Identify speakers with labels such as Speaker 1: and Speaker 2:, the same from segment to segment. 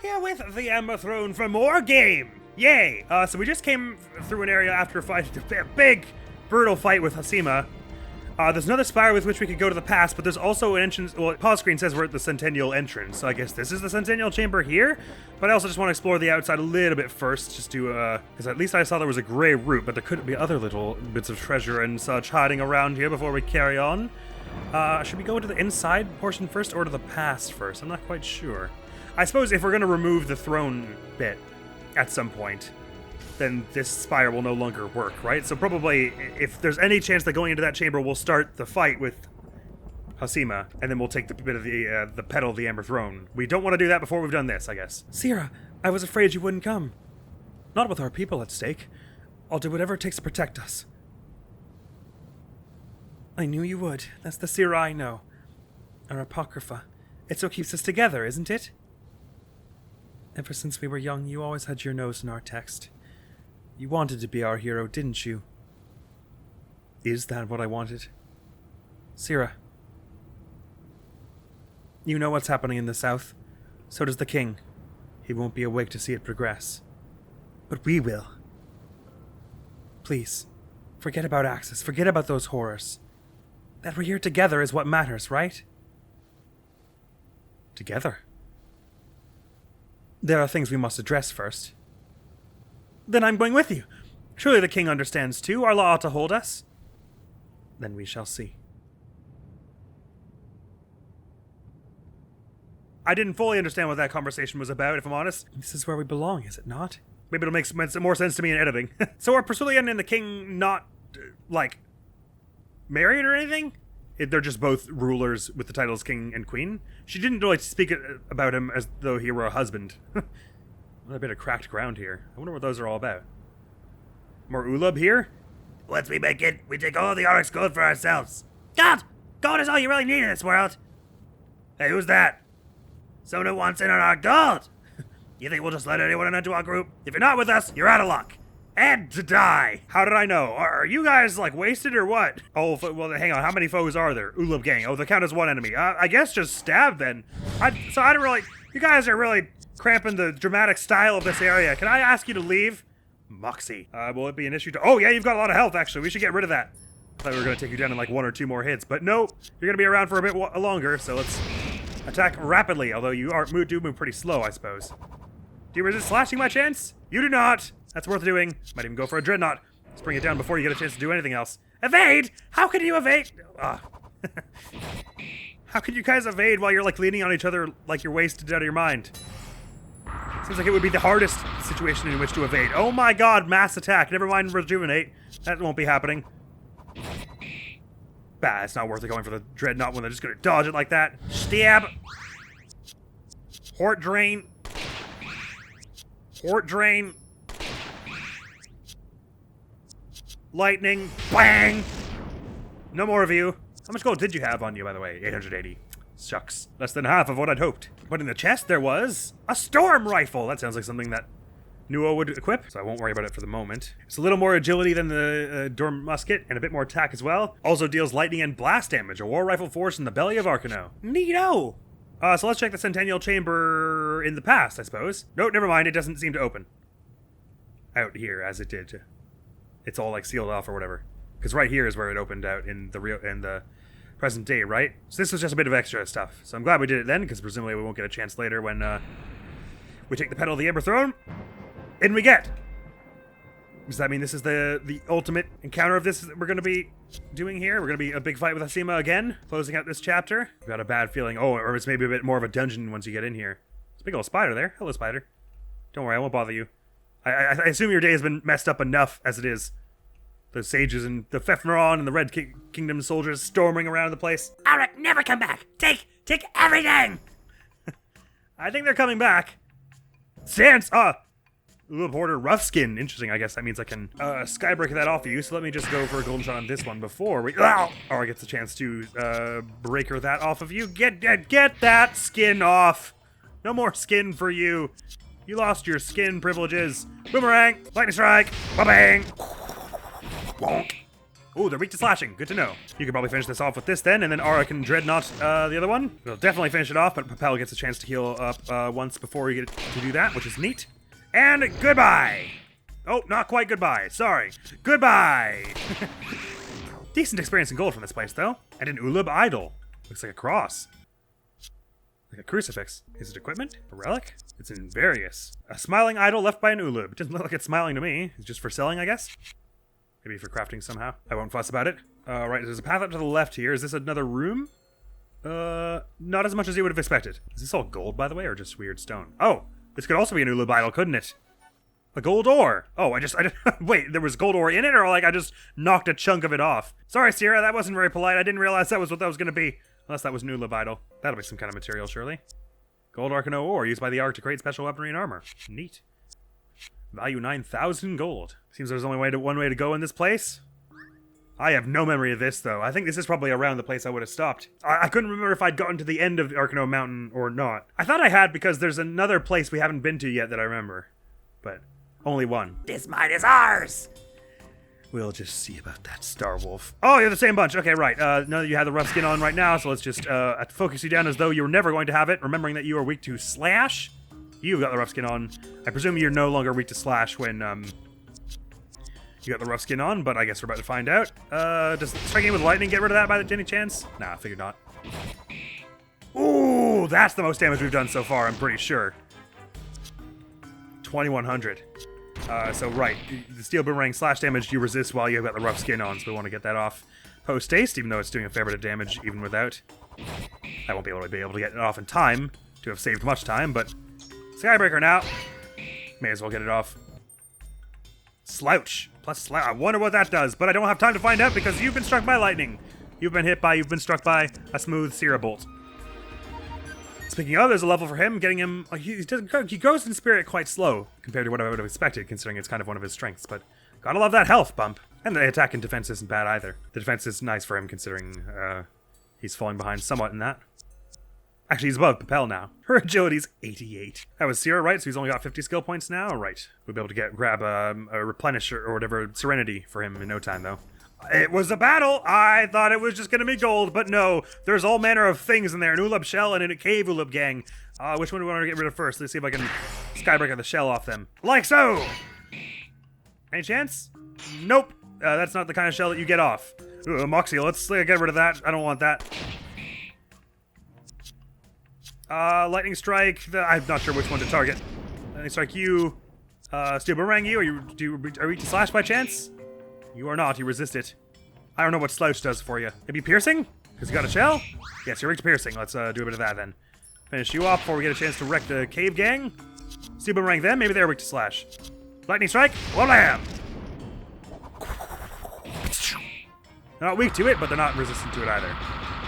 Speaker 1: here with the Amber Throne for more game. Yay! So we just came through an area after fighting a big, brutal fight with Hasima. There's another spire with which we could go to the past, but there's also an entrance. Well, pause screen says we're at the Centennial entrance, so I guess this is the Centennial chamber here. But I also just want to explore the outside a little bit first, just to, because at least I saw there was a gray root, but there could be other little bits of treasure and such hiding around here before we carry on. Should we go to the inside portion first or to the past first? I'm not quite sure. I suppose if we're going to remove the throne bit at some point, then this spire will no longer work, right? So probably, if there's any chance that going into that chamber, we'll start the fight with Hasima, and then we'll take the bit of the petal of the Amber Throne. We don't want to do that before we've done this, I guess. Sira, I was afraid you wouldn't come. Not with our people at stake. I'll do whatever it takes to protect us. I knew you would. That's the Sira I know. Our Apocrypha. It's what keeps us together, isn't it? Ever since we were young, you always had your nose in our text. You wanted to be our hero, didn't you? Is that what I wanted? Sira. You know what's happening in the south. So does the king. He won't be awake to see it progress. But we will. Please, forget about Axis. Forget about those horrors. That we're here together is what matters, right? Together? There are things we must address first. Then I'm going with you. Surely the king understands too. Our law ought to hold us. Then we shall see. I didn't fully understand what that conversation was about, if I'm honest. This is where we belong, is it not? Maybe it'll make more sense to me in editing. So are Priscillian and the king not, married or anything? They're just both rulers with the titles king and queen? She didn't really speak about him as though he were a husband. A bit of cracked ground here. I wonder what those are all about. More Ulub here? Once we make it, we take all the Onyx gold for ourselves. God! Gold is all you really need in this world! Hey, who's that? Someone who wants in on our gold! You think we'll just let anyone into our group? If you're not with us, you're out of luck. And to die! How did I know? Are you guys, wasted or what? Oh, well, hang on. How many foes are there? Ulub gang. Oh, they count as one enemy. I guess just stab, then. I don't really... You guys are really cramping the dramatic style of this area. Can I ask you to leave? Moxie. Will it be an issue to... Oh, yeah, you've got a lot of health, actually. We should get rid of that. I thought we were going to take you down in, 1 or 2 more hits. But no, you're going to be around for a bit longer, so let's attack rapidly, although you do move pretty slow, I suppose. Do you resist slashing by chance? You do not! That's worth doing. Might even go for a dreadnought. Let's bring it down before you get a chance to do anything else. Evade! How can you evade? How can you guys evade while you're leaning on each other like you're wasted out of your mind? Seems like it would be the hardest situation in which to evade. Oh my god, mass attack. Never mind rejuvenate. That won't be happening. Bah, it's not worth it going for the dreadnought when they're just gonna dodge it like that. Stab! Hort drain. Hort drain. Lightning. Bang! No more of you. How much gold did you have on you, by the way? 880. Shucks. Less than half of what I'd hoped. But in the chest there was a storm rifle. That sounds like something that Nuo would equip, so I won't worry about it for the moment. It's a little more agility than the Dorm musket, and a bit more attack as well. Also deals lightning and blast damage. A war rifle forged in the belly of Arkano. Neato! So let's check the Centennial chamber in the past, I suppose. Nope, never mind. It doesn't seem to open. Out here, as it did. It's all sealed off or whatever. Because right here is where it opened out in the present day, right? So this was just a bit of extra stuff. So I'm glad we did it then, because presumably we won't get a chance later when we take the petal of the Amber Throne. In we get. Does that mean this is the ultimate encounter of this that we're going to be doing here? We're going to be a big fight with Hasima again, closing out this chapter. I've got a bad feeling. Oh, or it's maybe a bit more of a dungeon once you get in here. There's a big old spider there. Hello, spider. Don't worry, I won't bother you. I assume your day has been messed up enough as it is. The sages and the Fefneron and the Red Kingdom soldiers storming around the place. Alric, never come back. Take everything. I think they're coming back. Stance. Little border rough skin. Interesting. I guess that means I can skybreak that off of you. So let me just go for a golden shot on this one before we. Or I get the chance to breaker that off of you. Get that skin off. No more skin for you. You lost your skin privileges. Boomerang. Lightning strike. Ba-bang. Bonk. Oh, they're weak to slashing. Good to know. You can probably finish this off with this then, and then Aura can Dreadnought the other one. It'll definitely finish it off, but Propel gets a chance to heal up once before you get to do that, which is neat. And goodbye! Oh, not quite goodbye. Sorry. Goodbye! Decent experience in gold from this place, though. And an Ulub idol. Looks like a cross. Like a crucifix. Is it equipment? A relic? It's in various. A smiling idol left by an Ulub. It doesn't look like it's smiling to me. It's just for selling, I guess. Maybe for crafting somehow. I won't fuss about it. Right, there's a path up to the left here. Is this another room? Not as much as you would have expected. Is this all gold, by the way, or just weird stone? Oh, this could also be an Ulub idol, couldn't it? A gold ore. Oh, I just wait, there was gold ore in it, or like I just knocked a chunk of it off? Sorry, Sierra, that wasn't very polite. I didn't realize that was what that was going to be. Unless that was Ulub idol. That'll be some kind of material, surely. Gold Arcano ore used by the Ark to create special weaponry and armor. Neat. Value 9,000 gold. Seems there's only one way to go in this place. I have no memory of this, though. I think this is probably around the place I would have stopped. I couldn't remember if I'd gotten to the end of Arcano Mountain or not. I thought I had because there's another place we haven't been to yet that I remember. But only one. This mine is ours! We'll just see about that, Star Wolf. Oh, you're the same bunch. Okay, right. Know that you have the rough skin on right now, so let's just focus you down as though you were never going to have it, remembering that you are weak to slash. You've got the rough skin on. I presume you're no longer weak to slash when you got the rough skin on, but I guess we're about to find out. Does striking with lightning get rid of that by any chance? Nah, I figured not. Ooh, that's the most damage we've done so far, I'm pretty sure. 2,100. So right, the steel boomerang slash damage you resist while you've got the rough skin on, so we want to get that off post-haste, even though it's doing a fair bit of damage even without. I won't be able to get it off in time, to have saved much time, but Skybreaker now. May as well get it off. Slouch. Plus slouch. I wonder what that does, but I don't have time to find out because you've been struck by lightning. You've been struck by a smooth Sierra bolt. Speaking of, there's a level for him, getting him... He goes in spirit quite slow, compared to what I would have expected, considering it's kind of one of his strengths, but gotta love that health bump. And the attack and defense isn't bad either. The defense is nice for him, considering he's falling behind somewhat in that. Actually, he's above Propel now. Her agility's 88. That was Sierra, right? So he's only got 50 skill points now? Right. We'll be able to grab a replenish or whatever, Serenity for him in no time, though. It was a battle! I thought it was just gonna be gold, but no. There's all manner of things in there. An Ulub shell and a cave Ulub gang. Which one do we want to get rid of first? Let's see if I can Skybreaker the shell off them. Like so! Any chance? Nope. That's not the kind of shell that you get off. Ooh, Moxie, let's get rid of that. I don't want that. Lightning Strike. I'm not sure which one to target. Lightning Strike you. Steel Boomerang you. Are you weak to slash by chance? You are not. You resist it. I don't know what Slouch does for you. Maybe piercing? Because you got a shell? Yes, you're weak to piercing. Let's do a bit of that then. Finish you off before we get a chance to wreck the cave gang. Steel Boomerang them. Maybe they're weak to slash. Lightning Strike. Wham! They're not weak to it, but they're not resistant to it either.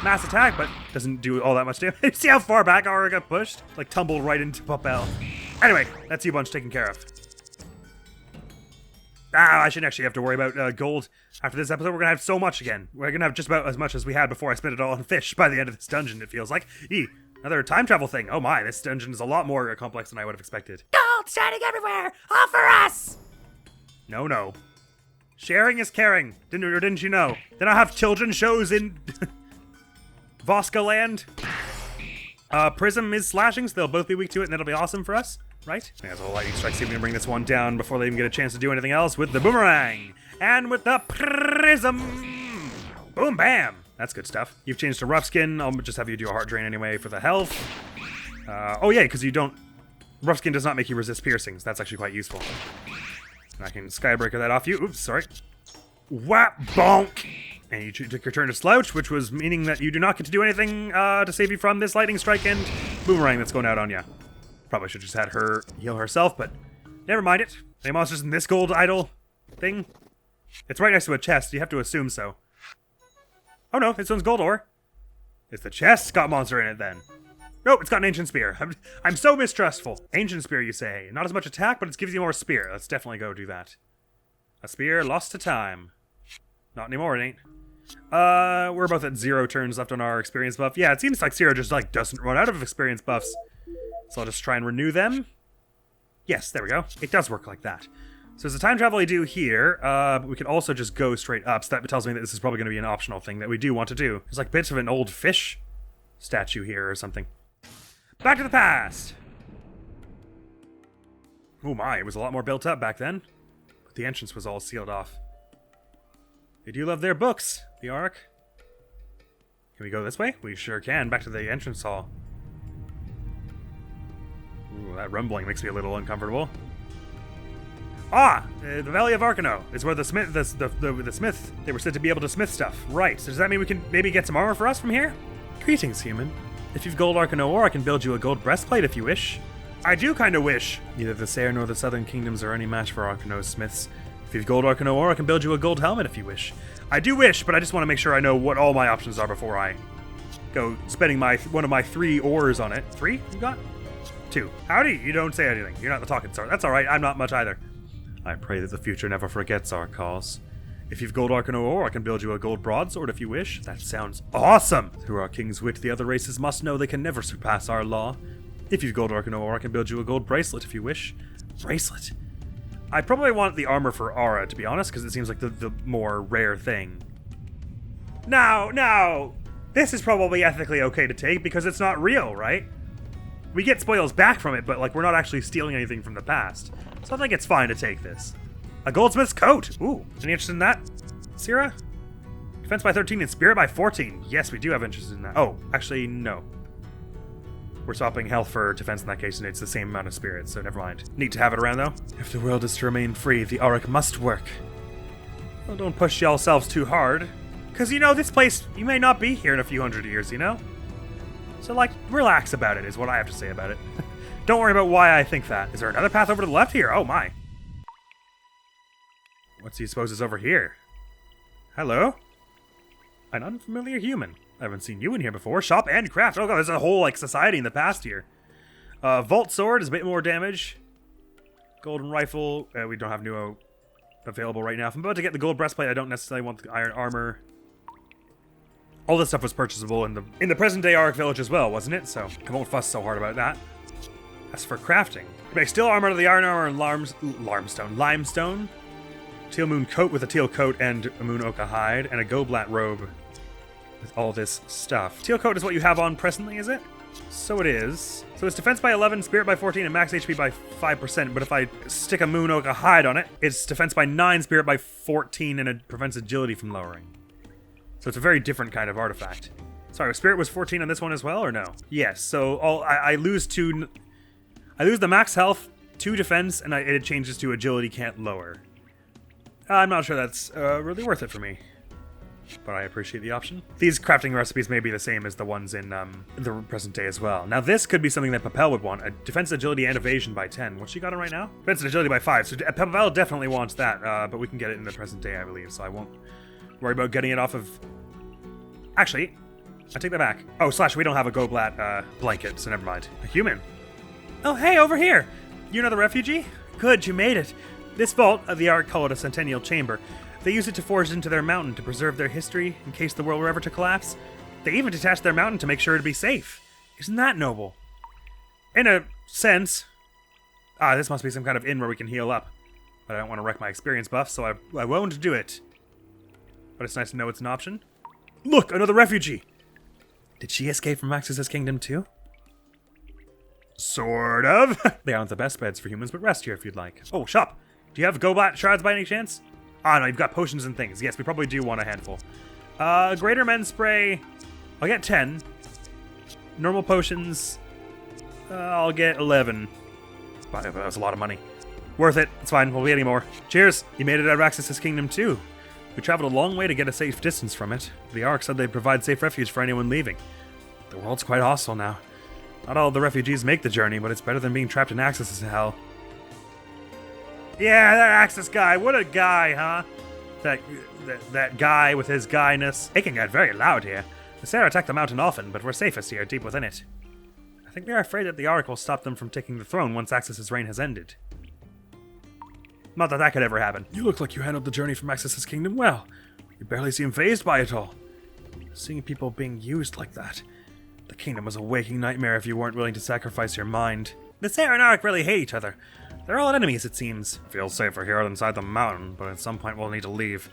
Speaker 1: Mass attack, but doesn't do all that much damage. See how far back Aura got pushed? Like tumbled right into Propel. Anyway, that's you bunch taken care of. I shouldn't actually have to worry about gold after this episode. We're gonna have so much again. We're gonna have just about as much as we had before I spent it all on fish by the end of this dungeon, it feels like. Another time travel thing. Oh my, this dungeon is a lot more complex than I would have expected. Gold shining everywhere! All for us! No. Sharing is caring. Didn't you know? Then I'll have children shows in Voska land. Prism is slashing, so they'll both be weak to it, and that'll be awesome for us. Right? I guess we'll lightning strike, see if we can bring this one down before they even get a chance to do anything else with the boomerang. And with the prism. Boom, bam. That's good stuff. You've changed to rough skin. I'll just have you do a heart drain anyway for the health. Oh yeah, because you don't... Rough skin does not make you resist piercings. That's actually quite useful. And I can Skybreaker that off you. Oops, sorry. Whap, bonk. And you took your turn to Slouch, which was meaning that you do not get to do anything to save you from this lightning strike and boomerang that's going out on you. Probably should have just had her heal herself, but never mind it. Any monsters in this gold idol thing? It's right next to a chest. You have to assume so. Oh no, this one's gold ore. It's the chest got monster in it then. Nope, it's got an ancient spear. I'm so mistrustful. Ancient spear, you say. Not as much attack, but it gives you more spear. Let's definitely go do that. A spear lost to time. Not anymore, it ain't. We're both at 0 turns left on our experience buff. Yeah, it seems like Sierra just doesn't run out of experience buffs. So I'll just try and renew them. Yes, there we go. It does work like that. So there's a time travel I do here, but we can also just go straight up, so that tells me that this is probably going to be an optional thing that we do want to do. There's like bits of an old fish statue here or something. Back to the past! Oh my, it was a lot more built up back then. But the entrance was all sealed off. They do love their books, the Ark. Can we go this way? We sure can. Back to the entrance hall. Ooh, that rumbling makes me a little uncomfortable. Ah! The Valley of Arkano is where the smith, the smith, they were said to be able to smith stuff. Right, so does that mean we can maybe get some armor for us from here? Greetings, human. If you've gold Arkano ore, I can build you a gold breastplate if you wish. I do kind of wish. Neither the Sayer nor the Southern Kingdoms are any match for Arkano's smiths. If you've gold Arkano ore, I can build you a gold helmet if you wish. I do wish, but I just want to make sure I know what all my options are before I go spending one of my 3 ores on it. 3? You got? 2. Howdy, you don't say anything. You're not the talking sort. That's alright, I'm not much either. I pray that the future never forgets our cause. If you've gold Arkano ore, I can build you a gold broadsword if you wish. That sounds awesome! Through our king's wit, the other races must know they can never surpass our law. If you've gold Arkano ore, I can build you a gold bracelet if you wish. Bracelet? I probably want the armor for Aura, to be honest, because it seems like the more rare thing. Now! This is probably ethically okay to take, because it's not real, right? We get spoils back from it, but like we're not actually stealing anything from the past. So I think it's fine to take this. A goldsmith's coat! Ooh, any interest in that? Syrah? Defense by 13 and spirit by 14. Yes, we do have interest in that. Oh, actually, no. We're swapping health for defense in that case, and it's the same amount of spirit, so never mind. Neat to have it around, though. If the world is to remain free, the Auric must work. Well, don't push yourselves too hard. Because, you know, this place, you may not be here in a few hundred years, you know? So, like, relax about it is what I have to say about it. Don't worry about why I think that. Is there another path over to the left here? Oh, my. What do you suppose is over here? Hello? An unfamiliar human. I haven't seen you in here before. Shop and craft. Oh god, there's a whole, like, society in the past here. Vault sword is a bit more damage. Golden rifle. We don't have new available right now. If I'm about to get the gold breastplate, I don't necessarily want the iron armor. All this stuff was purchasable in the present-day Ark village as well, wasn't it? So I won't fuss so hard about that. As for crafting, make steel armor to the iron armor and limestone. Teal moon coat with a teal coat and a moon oka hide, and a goblat robe with all this stuff. Teal coat is what you have on presently, is it? So it is. So it's defense by 11, spirit by 14, and max HP by 5%, but if I stick a moon oka hide on it, it's defense by 9, spirit by 14, and it prevents agility from lowering. So it's a very different kind of artifact. Sorry, spirit was 14 on this one as well, or no? Yes, so I lose the max health, 2 defense, and it changes to agility can't lower. I'm not sure that's really worth it for me, but I appreciate the option. These crafting recipes may be the same as the ones in the present day as well. Now this could be something that Papel would want. A defense, agility, and evasion by 10. What's she got on right now? Defense and agility by 5. So Papel definitely wants that, but we can get it in the present day, I believe, so I won't worry about getting it off of... Actually, I take that back. Oh, / we don't have a Goblat blanket, so never mind. A human. Oh, hey, over here! You're another refugee? Good, you made it. This vault, the Ark call it a Centennial Chamber. They use it to forge into their mountain to preserve their history in case the world were ever to collapse. They even detached their mountain to make sure to be safe. Isn't that noble? In a sense. This must be some kind of inn where we can heal up. But I don't want to wreck my experience buff, so I won't do it. But it's nice to know it's an option. Look, another refugee! Did she escape from Max's kingdom too? Sort of. They aren't the best beds for humans, but rest here if you'd like. Oh, shop! Do you have Goblat shards by any chance? No, you've got potions and things. Yes, we probably do want a handful. Greater men spray. I'll get 10. Normal potions. I'll get 11. Wow, that was a lot of money. Worth it. It's fine. We'll get any more. Cheers. You made it out of Axis' kingdom too. We traveled a long way to get a safe distance from it. The Ark said they'd provide safe refuge for anyone leaving. The world's quite hostile now. Not all the refugees make the journey, but it's better than being trapped in Axis' hell. Yeah, that Axis guy. What a guy, huh? That guy with his guyness. It can get very loud here. The Sarah attack the mountain often, but we're safest here, deep within it. I think they're afraid that the Ark will stop them from taking the throne once Axis' reign has ended. Not that could ever happen. You look like you handled the journey from Axis' kingdom well. You barely seem fazed by it all. Seeing people being used like that. The kingdom was a waking nightmare if you weren't willing to sacrifice your mind. The Sarah and Ark really hate each other. They're all enemies, it seems. Feels safer here inside the mountain, but at some point we'll need to leave.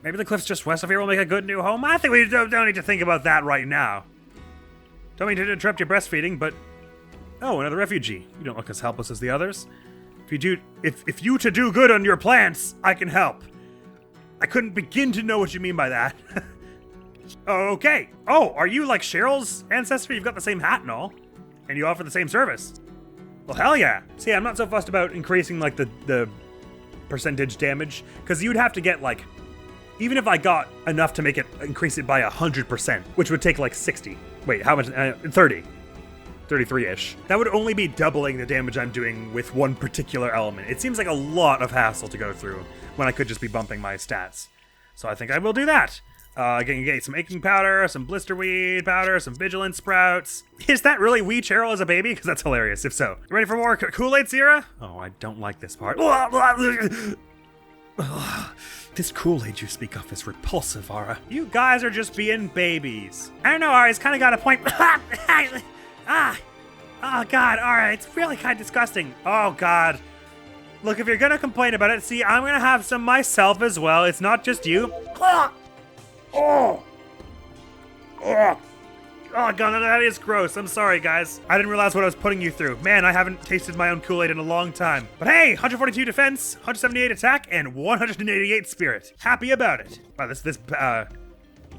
Speaker 1: Maybe the cliffs just west of here will make a good new home? I think we don't need to think about that right now. Don't mean to interrupt your breastfeeding, but... Oh, another refugee. You don't look as helpless as the others. If you to do good on your plants, I can help. I couldn't begin to know what you mean by that. Okay. Oh, are you like Cheryl's ancestor? You've got the same hat and all. And you offer the same service. Well, hell yeah. See, I'm not so fussed about increasing like the percentage damage, because you'd have to get like, even if I got enough to make it increase it by 100%, which would take like 60. Wait, how much? 30. 33-ish. That would only be doubling the damage I'm doing with one particular element. It seems like a lot of hassle to go through when I could just be bumping my stats. So I think I will do that. Getting some aching powder, some blisterweed powder, some vigilant sprouts. Is that really wee Cheryl as a baby? Because that's hilarious, if so. You ready for more Kool-Aid, Sierra? Oh, I don't like this part. This Kool-Aid you speak of is repulsive, Ara. You guys are just being babies. I don't know, Ara, he's kind of got a point. Oh God, Ara, it's really kind of disgusting. Oh God. Look, if you're gonna complain about it, see, I'm gonna have some myself as well. It's not just you. Oh God, that is gross. I'm sorry, guys. I didn't realize what I was putting you through. Man, I haven't tasted my own Kool-Aid in a long time. But hey, 142 defense, 178 attack, and 188 spirit. Happy about it. Wow, this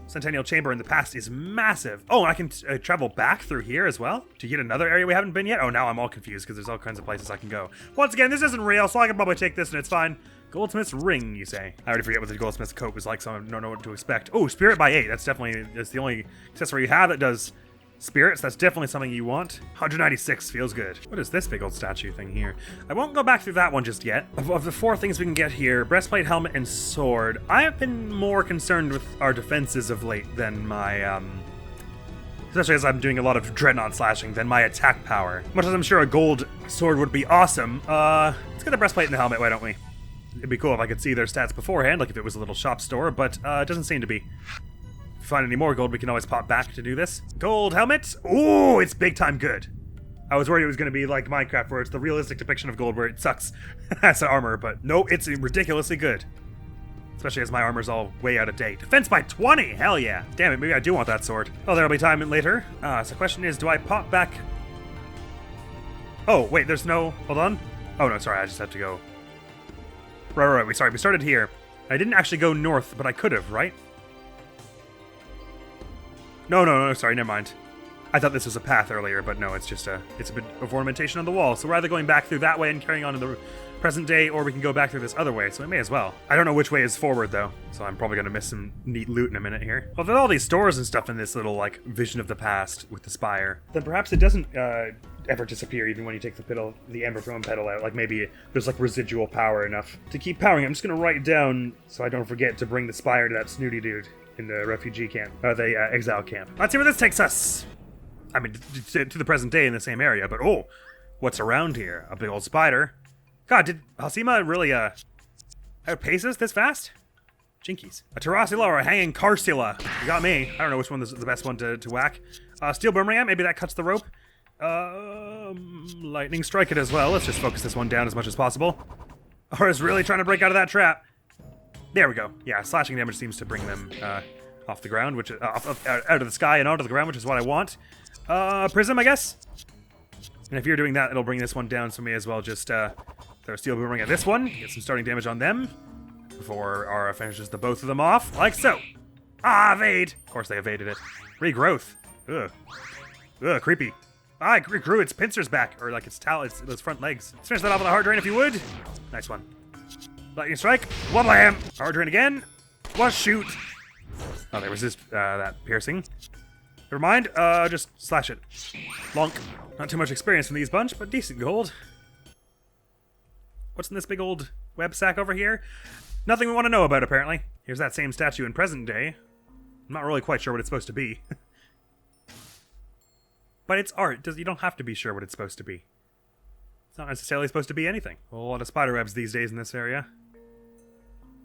Speaker 1: Centennial Chamber in the past is massive. Oh, and I can travel back through here as well to get another area we haven't been yet. Oh, now I'm all confused because there's all kinds of places I can go. Once again, this isn't real, so I can probably take this and it's fine. Goldsmith's ring, you say? I already forget what the goldsmith's coat was like, so I don't know what to expect. Oh, spirit by 8. That's the only accessory you have that does spirits. That's definitely something you want. 196 feels good. What is this big old statue thing here? I won't go back through that one just yet. Of the 4 things we can get here, breastplate, helmet, and sword, I have been more concerned with our defenses of late than my, especially as I'm doing a lot of dreadnought slashing, than my attack power. Much as I'm sure a gold sword would be awesome, let's get the breastplate and the helmet, why don't we? It'd be cool if I could see their stats beforehand, like if it was a little shop store, but it doesn't seem to be. If we find any more gold, we can always pop back to do this. Gold helmet. Ooh, it's big time good. I was worried it was going to be like Minecraft, where it's the realistic depiction of gold where it sucks as an armor, but nope, it's ridiculously good. Especially as my armor's all way out of date. Defense by 20! Hell yeah. Damn it, maybe I do want that sword. Oh, there'll be time later. So the question is, do I pop back? Oh, wait, there's no... Hold on. Oh, no, sorry, I just have to go... Right, we started here. I didn't actually go north, but I could have, right? No, sorry, never mind. I thought this was a path earlier, but no, it's just it's a bit of ornamentation on the wall. So we're either going back through that way and carrying on in the present day, or we can go back through this other way, so we may as well. I don't know which way is forward, though, so I'm probably going to miss some neat loot in a minute here. Well, there's all these stores and stuff in this little, like, vision of the past with the spire, then perhaps it doesn't, ever disappear even when you take the Ember Throne pedal out. Like maybe there's like residual power enough to keep powering. I'm just gonna write down so I don't forget to bring the spire to that snooty dude in the refugee camp, the exile camp. Let's see where this takes us. I mean, to the present day in the same area, but oh, what's around here? A big old spider. God, did Halsima really outpace us this fast? Jinkies. A Terracula or a hanging Carcula. You got me. I don't know which one is the best one to whack. Steel Boomerang, maybe that cuts the rope. Lightning strike it as well. Let's just focus this one down as much as possible. Aura's really trying to break out of that trap. There we go. Yeah, slashing damage seems to bring them off the ground, which out of the sky and onto the ground, which is what I want. Prism, I guess. And if you're doing that, it'll bring this one down, so may as well just throw a steel boomerang at this one, get some starting damage on them before Aura finishes the both of them off, like so. Evade. Of course, they evaded it. Regrowth. Ugh, creepy. It grew its pincers back, or like its those front legs. Let's finish that off with a hard drain if you would. Nice one. Lightning strike. Wobble-ham. Hard drain again. Well, shoot. Oh, they resist that piercing. Never mind. Just slash it. Lonk. Not too much experience from these bunch, but decent gold. What's in this big old web sack over here? Nothing we want to know about, apparently. Here's that same statue in present day. I'm not really quite sure what it's supposed to be. But it's art. You don't have to be sure what it's supposed to be. It's not necessarily supposed to be anything. A lot of spider webs these days in this area.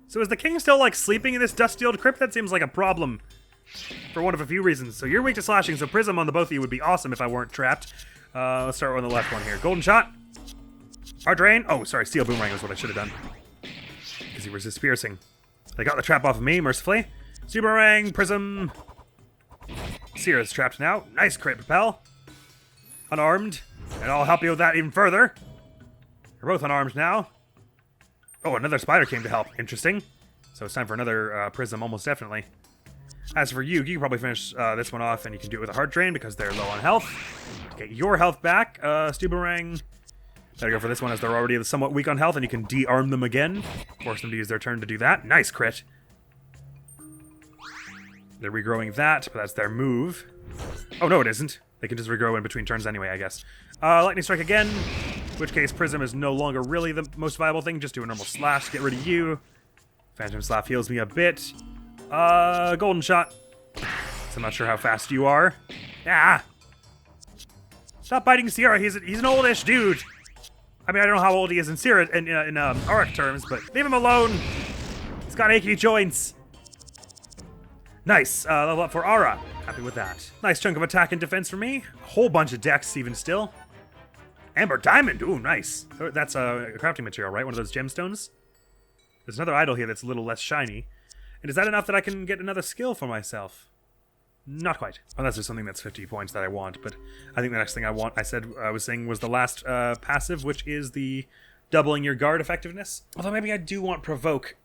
Speaker 1: So is the king still, like, sleeping in this dust-sealed crypt? That seems like a problem. For one of a few reasons. So you're weak to slashing, so Prism on the both of you would be awesome if I weren't trapped. Let's start on the left one here. Golden shot. Hard drain. Oh, sorry, steel boomerang was what I should have done. Because he resists piercing. They got the trap off of me, mercifully. Steel boomerang, prism. Sierra's trapped now. Nice crit, Propel. Unarmed. And I'll help you with that even further. We're both unarmed now. Oh, another spider came to help. Interesting. So it's time for another prism, almost definitely. As for you can probably finish this one off, and you can do it with a heart drain because they're low on health. To get your health back, Steel Boomerang. Better go for this one as they're already somewhat weak on health, and you can de-arm them again. Force them to use their turn to do that. Nice crit. They're regrowing that, but that's their move. Oh, no, it isn't. They can just regrow in between turns anyway, I guess. Lightning Strike again. In which case, Prism is no longer really the most viable thing. Just do a normal slash to get rid of you. Phantom Slap heals me a bit. Golden Shot. So I'm not sure how fast you are. Ah! Stop biting Sierra. He's an oldish dude. I mean, I don't know how old he is in Sierra in Auric terms, but leave him alone. He's got achy joints. Nice. Level up for Aura. Happy with that. Nice chunk of attack and defense for me. A whole bunch of dex even still. Amber Diamond. Ooh, nice. That's a crafting material, right? One of those gemstones. There's another idol here that's a little less shiny. And is that enough that I can get another skill for myself? Not quite. Unless there's something that's 50 points that I want. But I think the next thing I was saying was the last passive, which is the doubling your guard effectiveness. Although maybe I do want Provoke.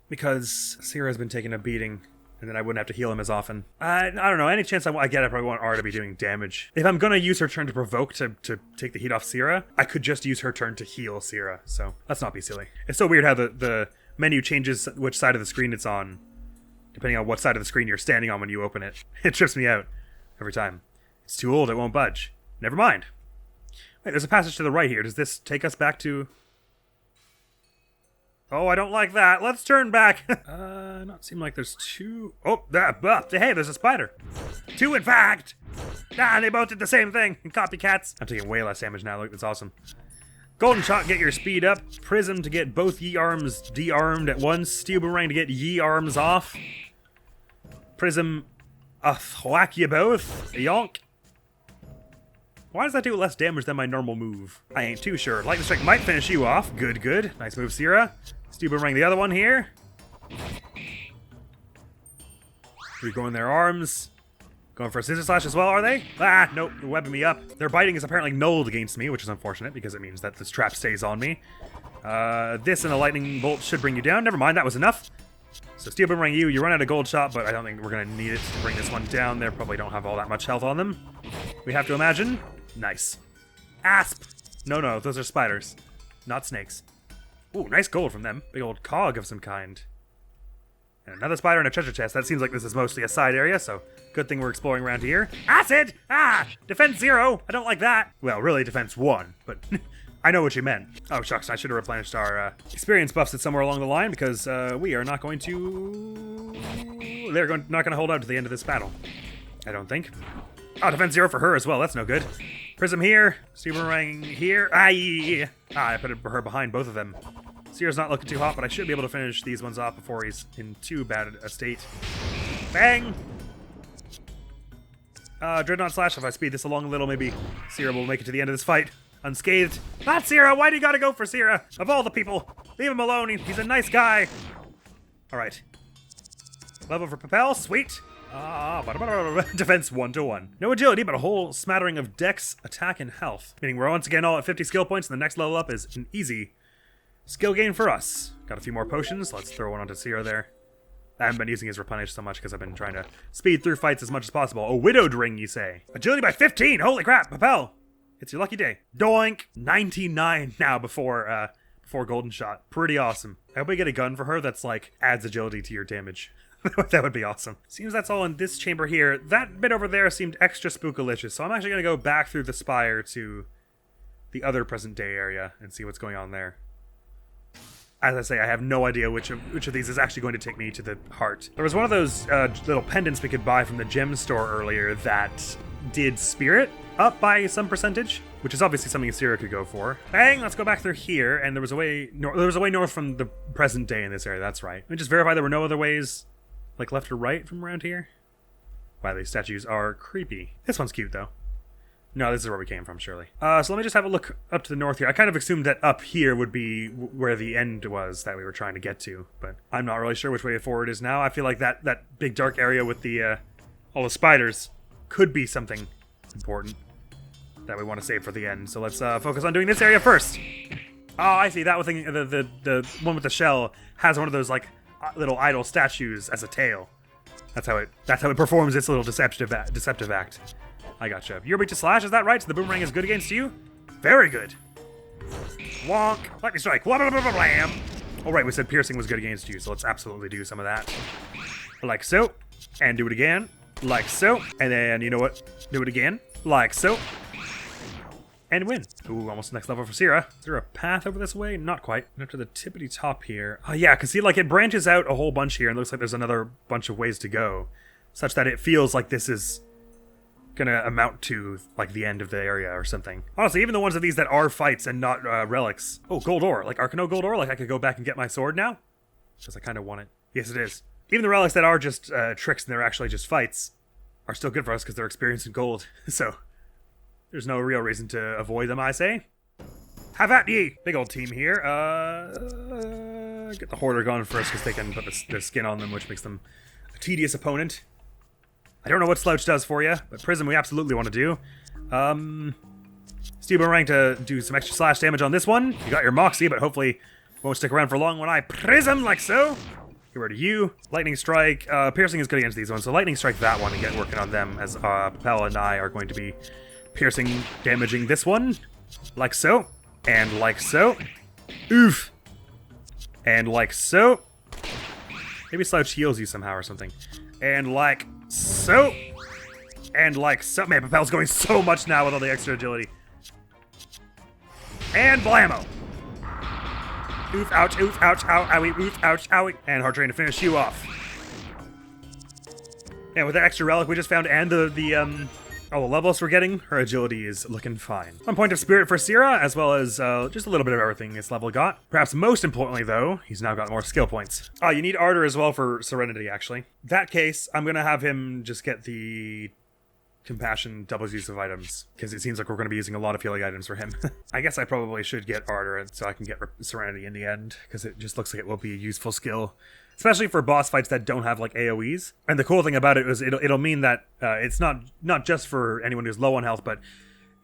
Speaker 1: Because Sierra's been taking a beating. And then I wouldn't have to heal him as often. I don't know. Any chance I get, I probably want R to be doing damage. If I'm going to use her turn to provoke to take the heat off Sierra, I could just use her turn to heal Sierra. So let's not be silly. It's so weird how the menu changes which side of the screen it's on, depending on what side of the screen you're standing on when you open it. It trips me out every time. It's too old. It won't budge. Never mind. Wait, there's a passage to the right here. Does this take us back to... Oh, I don't like that. Let's turn back. Not seem like there's two. Oh, hey, there's a spider. Two, in fact. Ah, they both did the same thing. Copycats. I'm taking way less damage now. Look, that's awesome. Golden Shot, get your speed up. Prism to get both ye arms de-armed at once. Steel Boomerang to get ye arms off. Prism, whack you both. Yonk. Why does that do less damage than my normal move? I ain't too sure. Lightning Strike might finish you off. Good, good. Nice move, Sierra. Steel Boomerang the other one here. Regrowing their arms. Going for a Scissor Slash as well, are they? Ah, nope. They're webbing me up. Their biting is apparently nulled against me, which is unfortunate because it means that this trap stays on me. This and a Lightning Bolt should bring you down. Never mind, that was enough. So Steel Boomerang you run out of Gold Shot, but I don't think we're going to need it to bring this one down. They probably don't have all that much health on them. We have to imagine. Nice. Asp! No, those are spiders. Not snakes. Ooh, nice gold from them. Big old cog of some kind. And another spider and a treasure chest. That seems like this is mostly a side area, so good thing we're exploring around here. Acid! Ah! Defense 0! I don't like that. Well, really defense 1, but I know what you meant. Oh, shucks, I should have replenished our experience buffs it somewhere along the line because we are not going to... They're not going to hold out to the end of this battle. I don't think. Oh, defense 0 for her as well. That's no good. Prism here. Steel Boomerang here. Aye! Ah, I put her behind both of them. Sierra's not looking too hot, but I should be able to finish these ones off before he's in too bad a state. Bang! Dreadnought Slash. If I speed this along a little, maybe Sierra will make it to the end of this fight unscathed. Not Sierra! Why do you gotta go for Sierra? Of all the people! Leave him alone! He's a nice guy! Alright. Level for Propel. Sweet! Defense 1-1. No agility, but a whole smattering of dex, attack, and health. Meaning we're once again all at 50 skill points, and the next level up is an easy skill gain for us. Got a few more potions. Let's throw one onto Sierra there. I haven't been using his replenish so much because I've been trying to speed through fights as much as possible. A Widowed Ring, you say? Agility by 15! Holy crap! Propel! It's your lucky day. Doink! 99 now before Golden Shot. Pretty awesome. I hope we get a gun for her that's like, adds agility to your damage. That would be awesome. Seems that's all in this chamber here. That bit over there seemed extra spookalicious, so I'm actually going to go back through the spire to the other present day area and see what's going on there. As I say, I have no idea which of these is actually going to take me to the heart. There was one of those little pendants we could buy from the gem store earlier that did spirit up by some percentage, which is obviously something Sierra could go for. Bang! Let's go back through here, and there was a way north from the present day in this area. That's right. Let me just verify there were no other ways, like left or right from around here. Wow, these statues are creepy. This one's cute though. No, this is where we came from, surely. So let me just have a look up to the north here. I kind of assumed that up here would be where the end was that we were trying to get to, but I'm not really sure which way forward is now. I feel like that big dark area with the all the spiders could be something important that we want to save for the end. So let's focus on doing this area first. Oh, I see. That thing, the one with the shell has one of those like little idol statues as a tail. That's how it performs its little deceptive act. I gotcha. You're weak to slash, is that right? So the boomerang is good against you? Very good. Wonk. Lightning strike. Blam. Oh, right, we said piercing was good against you, so let's absolutely do some of that. Like so. And do it again. Like so. And then, you know what? Do it again. Like so. And win. Ooh, almost next level for Sierra. Is there a path over this way? Not quite. Up to the tippity top here. Oh, yeah, because see, like, it branches out a whole bunch here, and looks like there's another bunch of ways to go, such that it feels like this is gonna amount to, like, the end of the area or something. Honestly, even the ones of these that are fights and not relics. Oh, gold ore. Like, Arcano gold ore? Like, I could go back and get my sword now? Because I kind of want it. Yes, it is. Even the relics that are just tricks and they're actually just fights are still good for us because they're experienced in gold. So there's no real reason to avoid them, I say. Have at ye! Big old team here. Get the Hoarder going first because they can put the skin on them, which makes them a tedious opponent. I don't know what Slouch does for you, but Prism we absolutely want to do. Steel Boomerang to do some extra slash damage on this one. You got your Moxie, but hopefully won't stick around for long when I Prism like so. Get rid of you. Lightning Strike. Piercing is good against these ones, so Lightning Strike that one and get working on them as Papel and I are going to be piercing, damaging this one. Like so. And like so. Oof. And like so. Maybe Slouch heals you somehow or something. And like so. And like so. Man, Papel's going so much now with all the extra agility. And blammo. Oof, ouch, oof, ouch, ow, owie, oof, ouch, owie. And Hard Train to finish you off. And with that extra relic we just found and all the levels we're getting, her agility is looking fine. 1 point of spirit for Sierra, as well as just a little bit of everything this level got. Perhaps most importantly, though, he's now got more skill points. You need Ardor as well for Serenity, actually. That case, I'm going to have him just get the Compassion doubles use of items, because it seems like we're going to be using a lot of healing items for him. I guess I probably should get Ardor so I can get Serenity in the end, because it just looks like it will be a useful skill. Especially for boss fights that don't have, like, AoEs. And the cool thing about it is it'll mean that it's not just for anyone who's low on health, but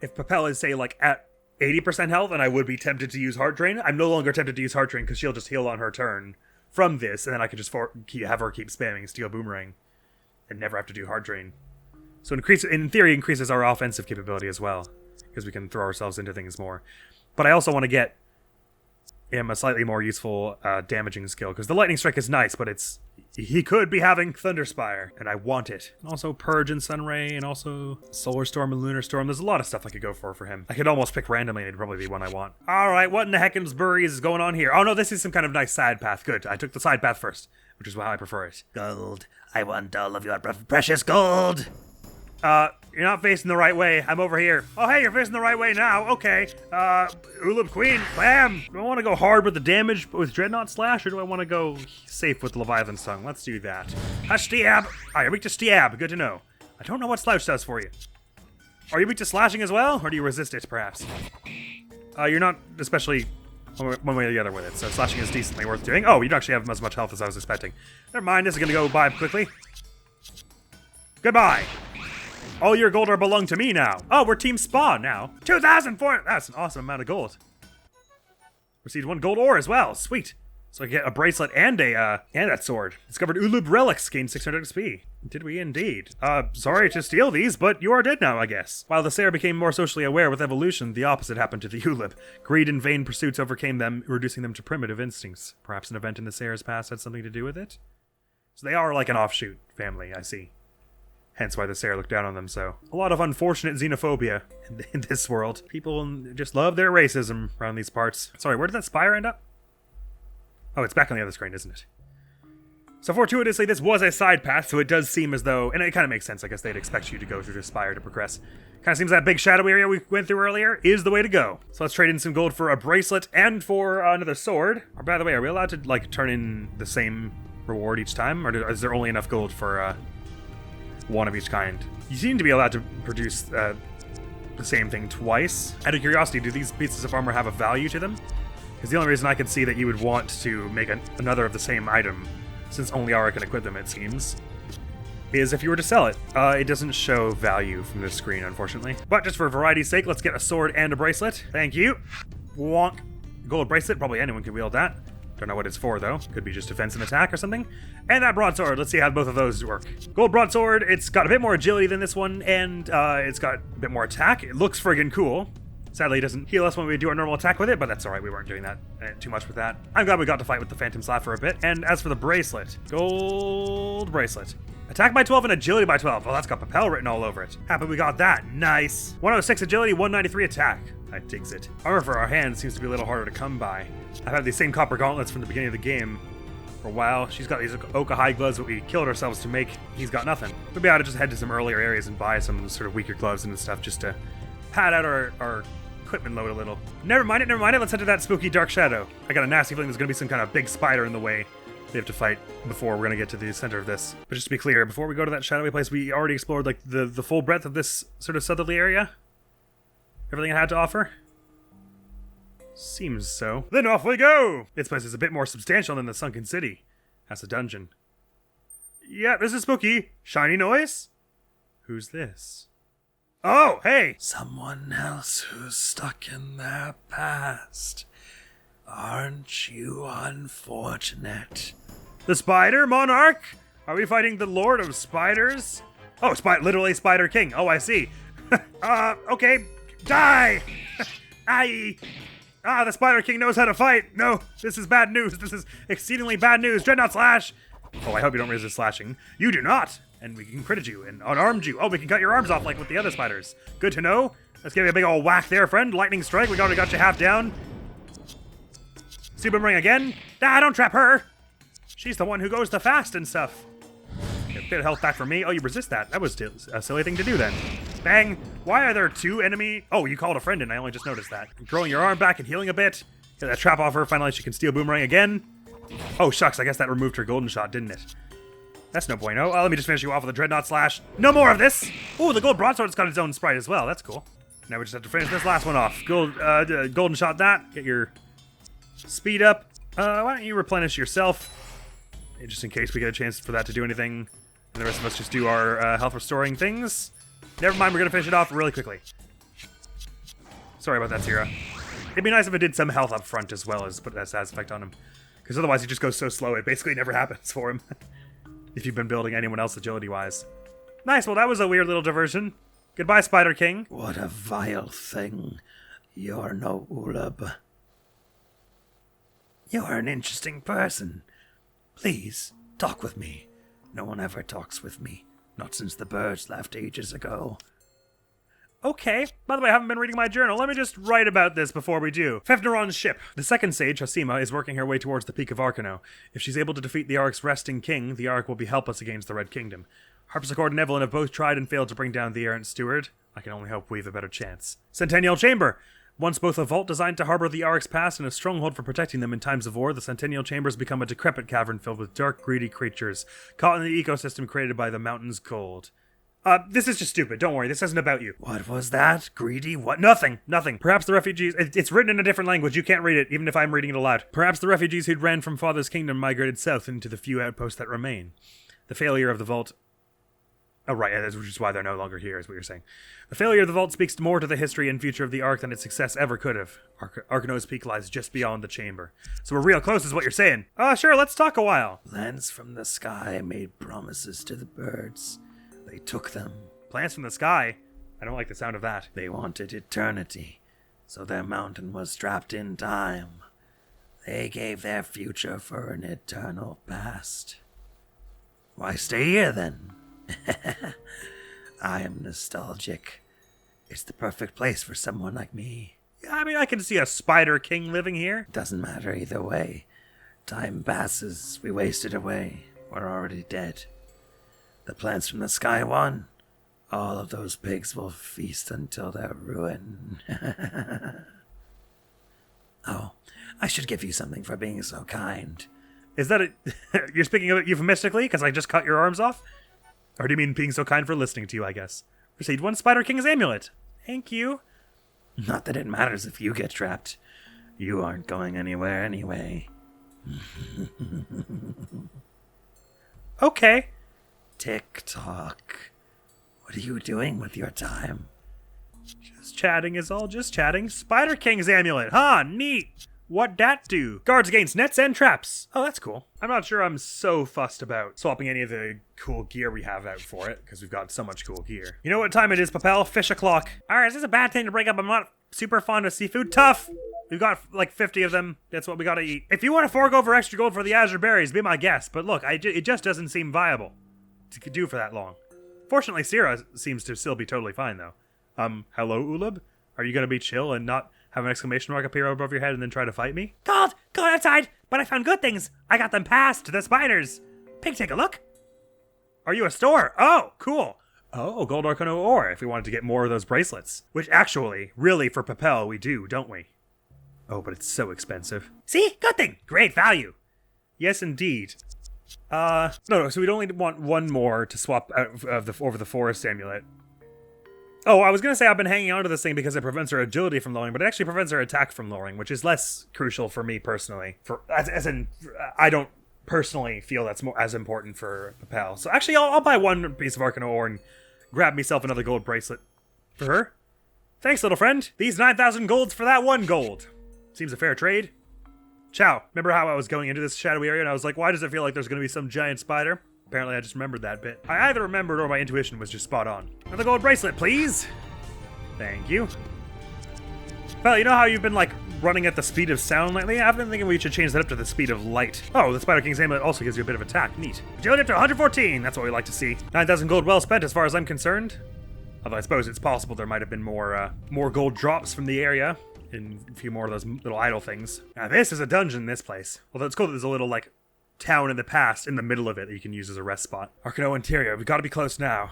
Speaker 1: if Papel is, say, like, at 80% health, and I would be tempted to use Heart Drain, I'm no longer tempted to use Heart Drain because she'll just heal on her turn from this, and then I could just have her keep spamming Steel Boomerang and never have to do Heart Drain. So in theory, increases our offensive capability as well, because we can throw ourselves into things more. But I also want to get him a slightly more useful damaging skill, because the Lightning Strike is nice, but he could be having Thunderspire, and I want it. And also Purge and Sunray, and also Solar Storm and Lunar Storm. There's a lot of stuff I could go for him. I could almost pick randomly, and it'd probably be one I want. Alright, what in the heckinsbury is going on here? Oh no, this is some kind of nice side path. Good, I took the side path first, which is how I prefer it. Gold. I want all of your precious gold! You're not facing the right way. I'm over here. Oh, hey, you're facing the right way now. Okay. Ulub Queen. Bam! Do I want to go hard with the damage with Dreadnought Slash, or do I want to go safe with Leviathan's Tongue? Let's do that. Stiab! Ah, you're weak to Stiab. Good to know. I don't know what Slouch does for you. Are you weak to slashing as well, or do you resist it, perhaps? You're not especially one way or the other with it, so slashing is decently worth doing. Oh, you don't actually have as much health as I was expecting. Never mind, this is going to go by quickly. Goodbye! All your gold are belong to me now. Oh, we're Team Spawn now. 2,004. That's an awesome amount of gold. Received 1 gold ore as well. Sweet. So I get a bracelet and that sword. Discovered Ulub relics. Gained 600 XP. Did we indeed? Sorry to steal these, but you are dead now, I guess. While the Sayer became more socially aware with evolution, the opposite happened to the Ulub. Greed and vain pursuits overcame them, reducing them to primitive instincts. Perhaps an event in the Sayer's past had something to do with it? So they are like an offshoot family, I see. Hence why the Sayer looked down on them so. A lot of unfortunate xenophobia in this world. People just love their racism around these parts. Sorry, where did that spire end up? Oh, it's back on the other screen, isn't it? So fortuitously, this was a side path, so it does seem as though, and it kind of makes sense, I guess they'd expect you to go through the spire to progress. Kind of seems that big shadow area we went through earlier is the way to go. So let's trade in some gold for a bracelet and for another sword. Or by the way, are we allowed to, like, turn in the same reward each time? Or is there only enough gold for, one of each kind? You seem to be allowed to produce the same thing twice. Out of curiosity, do these pieces of armor have a value to them? Because the only reason I can see that you would want to make another of the same item, since only Aura can equip them, it seems, is if you were to sell it. It doesn't show value from this screen, unfortunately. But just for variety's sake, let's get a sword and a bracelet. Thank you. Wonk. Gold bracelet, probably anyone can wield that. Don't know what it's for, though. Could be just defense and attack or something. And that broadsword, let's see how both of those work. Gold broadsword, it's got a bit more agility than this one, and it's got a bit more attack. It looks friggin' cool. Sadly, it doesn't heal us when we do our normal attack with it, but that's alright, we weren't doing that too much with that. I'm glad we got to fight with the Phantom Slap for a bit. And as for the bracelet, gold bracelet. Attack by 12 and agility by 12. Well, that's got Propel written all over it. Happy we got that. Nice. 106 agility, 193 attack. I digs it. Armor for our hands seems to be a little harder to come by. I've had these same copper gauntlets from the beginning of the game for a while. She's got these Oka high gloves that we killed ourselves to make. He's got nothing. Maybe I ought to just head to some earlier areas and buy some sort of weaker gloves and stuff just to pad out our equipment load a little. Never mind it. Let's head to that spooky dark shadow. I got a nasty feeling there's going to be some kind of big spider in the way we have to fight before we're going to get to the center of this. But just to be clear, before we go to that shadowy place, we already explored like the full breadth of this sort of southerly area. Everything it had to offer. Seems so. Then off we go! This place is a bit more substantial than the Sunken City. That's a dungeon. Yeah, this is spooky. Shiny noise? Who's this? Oh, hey!
Speaker 2: Someone else who's stuck in their past. Aren't you unfortunate?
Speaker 1: The Spider Monarch? Are we fighting the Lord of Spiders? Oh, literally Spider King. Oh, I see. Okay. Die! Aye! The Spider King knows how to fight. No, this is bad news. This is exceedingly bad news. Dreadnought Slash! Oh, I hope you don't resist slashing. You do not! And we can critted you and unarmed you. Oh, we can cut your arms off like with the other spiders. Good to know. Let's give you a big old whack there, friend. Lightning strike. We already got you half down. Super boomerang again. Don't trap her. She's the one who goes the fast and stuff. Get a bit of health back from me. Oh, you resist that. That was a silly thing to do then. Bang. Why are there two enemy? Oh, you called a friend in. I only just noticed that. Throwing your arm back and healing a bit. Get that trap off her. Finally, she can steal boomerang again. Oh, shucks. I guess that removed her golden shot, didn't it? That's no bueno. Let me just finish you off with a Dreadnought Slash. No more of this. Oh, the gold broadsword's got its own sprite as well. That's cool. Now we just have to finish this last one off. Golden shot that. Get your speed up. Why don't you replenish yourself? Just in case we get a chance for that to do anything. And the rest of us just do our health restoring things. Never mind, we're going to finish it off really quickly. Sorry about that, Zira. It'd be nice if it did some health up front as well as put that status effect on him. Because otherwise he just goes so slow, it basically never happens for him. If you've been building anyone else agility-wise. Nice, well that was a weird little diversion. Goodbye, Spider King.
Speaker 2: What a vile thing. You're no Ulub. You're an interesting person. Please, talk with me. No one ever talks with me. Not since the birds left ages ago.
Speaker 1: Okay. By the way, I haven't been reading my journal. Let me just write about this before we do. Fefneron's ship. The second sage, Hasima, is working her way towards the peak of Arkano. If she's able to defeat the Ark's resting king, the Ark will be helpless against the Red Kingdom. Harpsichord and Evelyn have both tried and failed to bring down the errant steward. I can only hope we have a better chance. Centennial Chamber. Once both a vault designed to harbor the Ark's past and a stronghold for protecting them in times of war, the Centennial Chambers become a decrepit cavern filled with dark, greedy creatures, caught in the ecosystem created by the mountain's cold. This is just stupid. Don't worry, this isn't about you.
Speaker 2: What was that? Greedy? What?
Speaker 1: Nothing. Perhaps the refugees... It's written in a different language. You can't read it, even if I'm reading it aloud. Perhaps the refugees who'd ran from Father's kingdom migrated south into the few outposts that remain. The failure of the vault... Oh, right, which is why they're no longer here, is what you're saying. The failure of the vault speaks more to the history and future of the Ark than its success ever could have. Arkano's peak lies just beyond the chamber. So we're real close is what you're saying. Sure, let's talk a while.
Speaker 2: Plants from the sky made promises to the birds. They took them.
Speaker 1: Plants from the sky? I don't like the sound of that.
Speaker 2: They wanted eternity, so their mountain was trapped in time. They gave their future for an eternal past. Why stay here then? I am nostalgic. It's the perfect place for someone like me.
Speaker 1: I mean, I can see a Spider King living here.
Speaker 2: Doesn't matter either way. Time passes, we waste it away. We're already dead. The plants from the sky won. All of those pigs will feast until they're ruined. Oh, I should give you something for being so kind.
Speaker 1: Is that it? You're speaking of it euphemistically because I just cut your arms off? Or do you mean being so kind for listening to you, I guess? Received one Spider King's amulet. Thank you.
Speaker 2: Not that it matters if you get trapped. You aren't going anywhere anyway.
Speaker 1: Okay.
Speaker 2: Tick-tock. What are you doing with your time?
Speaker 1: Just chatting is all, just chatting. Spider King's amulet. Huh, neat. What'd that do? Guards against nets and traps. Oh, that's cool. I'm not sure I'm so fussed about swapping any of the cool gear we have out for it, because we've got so much cool gear. You know what time it is, Papel? Fish o'clock. Alright, is this a bad thing to break up? I'm not super fond of seafood. Tough! We've got like 50 of them. That's what we gotta eat. If you want to forego for extra gold for the azure berries, be my guest. But look, it just doesn't seem viable to do for that long. Fortunately, Sierra seems to still be totally fine, though. Hello, Ulub? Are you gonna be chill and not have an exclamation mark appear above your head and then try to fight me? God, go outside! But I found good things! I got them past the spiders! Pig, take a look! Are you a store? Oh, cool! Oh, gold Arcano ore, if we wanted to get more of those bracelets. Which actually, really, for Papel, we do, don't we? Oh, but it's so expensive. See? Good thing! Great value! Yes, indeed. No, so we'd only want one more to swap out of over the forest amulet. Oh, I was going to say I've been hanging on to this thing because it prevents her agility from lowering, but it actually prevents her attack from lowering, which is less crucial for me personally. As in, I don't personally feel that's more as important for Papel. So actually, I'll buy one piece of Arcano ore and grab myself another gold bracelet for her. Thanks, little friend. These 9,000 golds for that one gold. Seems a fair trade. Ciao. Remember how I was going into this shadowy area and I was like, why does it feel like there's going to be some giant spider? Apparently I just remembered that bit. I either remembered or my intuition was just spot on. Another gold bracelet, please. Thank you. Well, you know how you've been, like, running at the speed of sound lately? I've been thinking we should change that up to the speed of light. Oh, the Spider King's amulet also gives you a bit of attack. Neat. Agility up to 114. That's what we like to see. 9,000 gold well spent as far as I'm concerned. Although I suppose it's possible there might have been more gold drops from the area. And a few more of those little idle things. Now this is a dungeon, this place. Although it's cool that there's a little, like, town in the past in the middle of it that you can use as a rest spot. Arcano interior. We've got to be close now.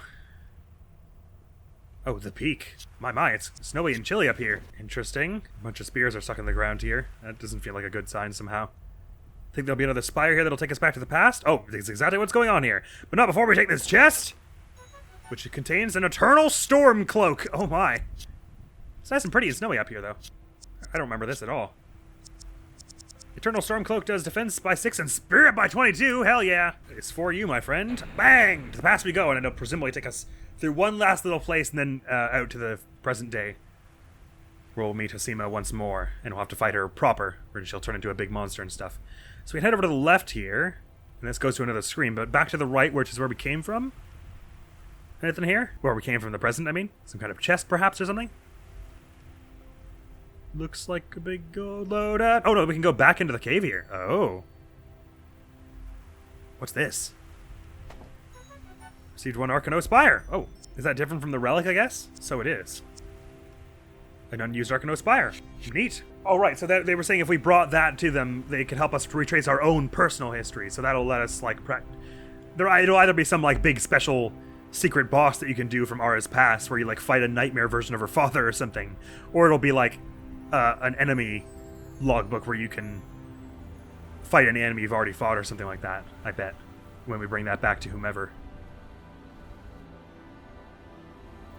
Speaker 1: Oh, the peak. My, it's snowy and chilly up here. Interesting. A bunch of spears are stuck in the ground here. That doesn't feel like a good sign somehow. Think there'll be another spire here that'll take us back to the past? Oh, that's exactly what's going on here. But not before we take this chest, which contains an eternal storm cloak. Oh my. It's nice and pretty and snowy up here, though. I don't remember this at all. Eternal Storm Cloak does defense by 6 and spirit by 22. Hell yeah. It's for you, my friend. Bang! To the past we go, and it'll presumably take us through one last little place and then out to the present day. Where we'll meet Hosima once more, and we'll have to fight her proper, or she'll turn into a big monster and stuff. So we head over to the left here, and this goes to another screen, but back to the right, which is where we came from. Anything here? Where we came from the present, I mean? Some kind of chest, perhaps, or something? Looks like a big gold loadout. Oh no, we can go back into the cave here. Oh. What's this? Received one Arcano Spire. Oh, is that different from the relic, I guess? So it is. An unused Arcano Spire. Neat. Oh right, so that they were saying if we brought that to them, they could help us retrace our own personal history. So that'll let us, like, it'll either be some, like, big special secret boss that you can do from Ara's past, where you, like, fight a nightmare version of her father or something. Or it'll be, like, an enemy logbook where you can fight an enemy you've already fought or something like that, I bet, when we bring that back to whomever.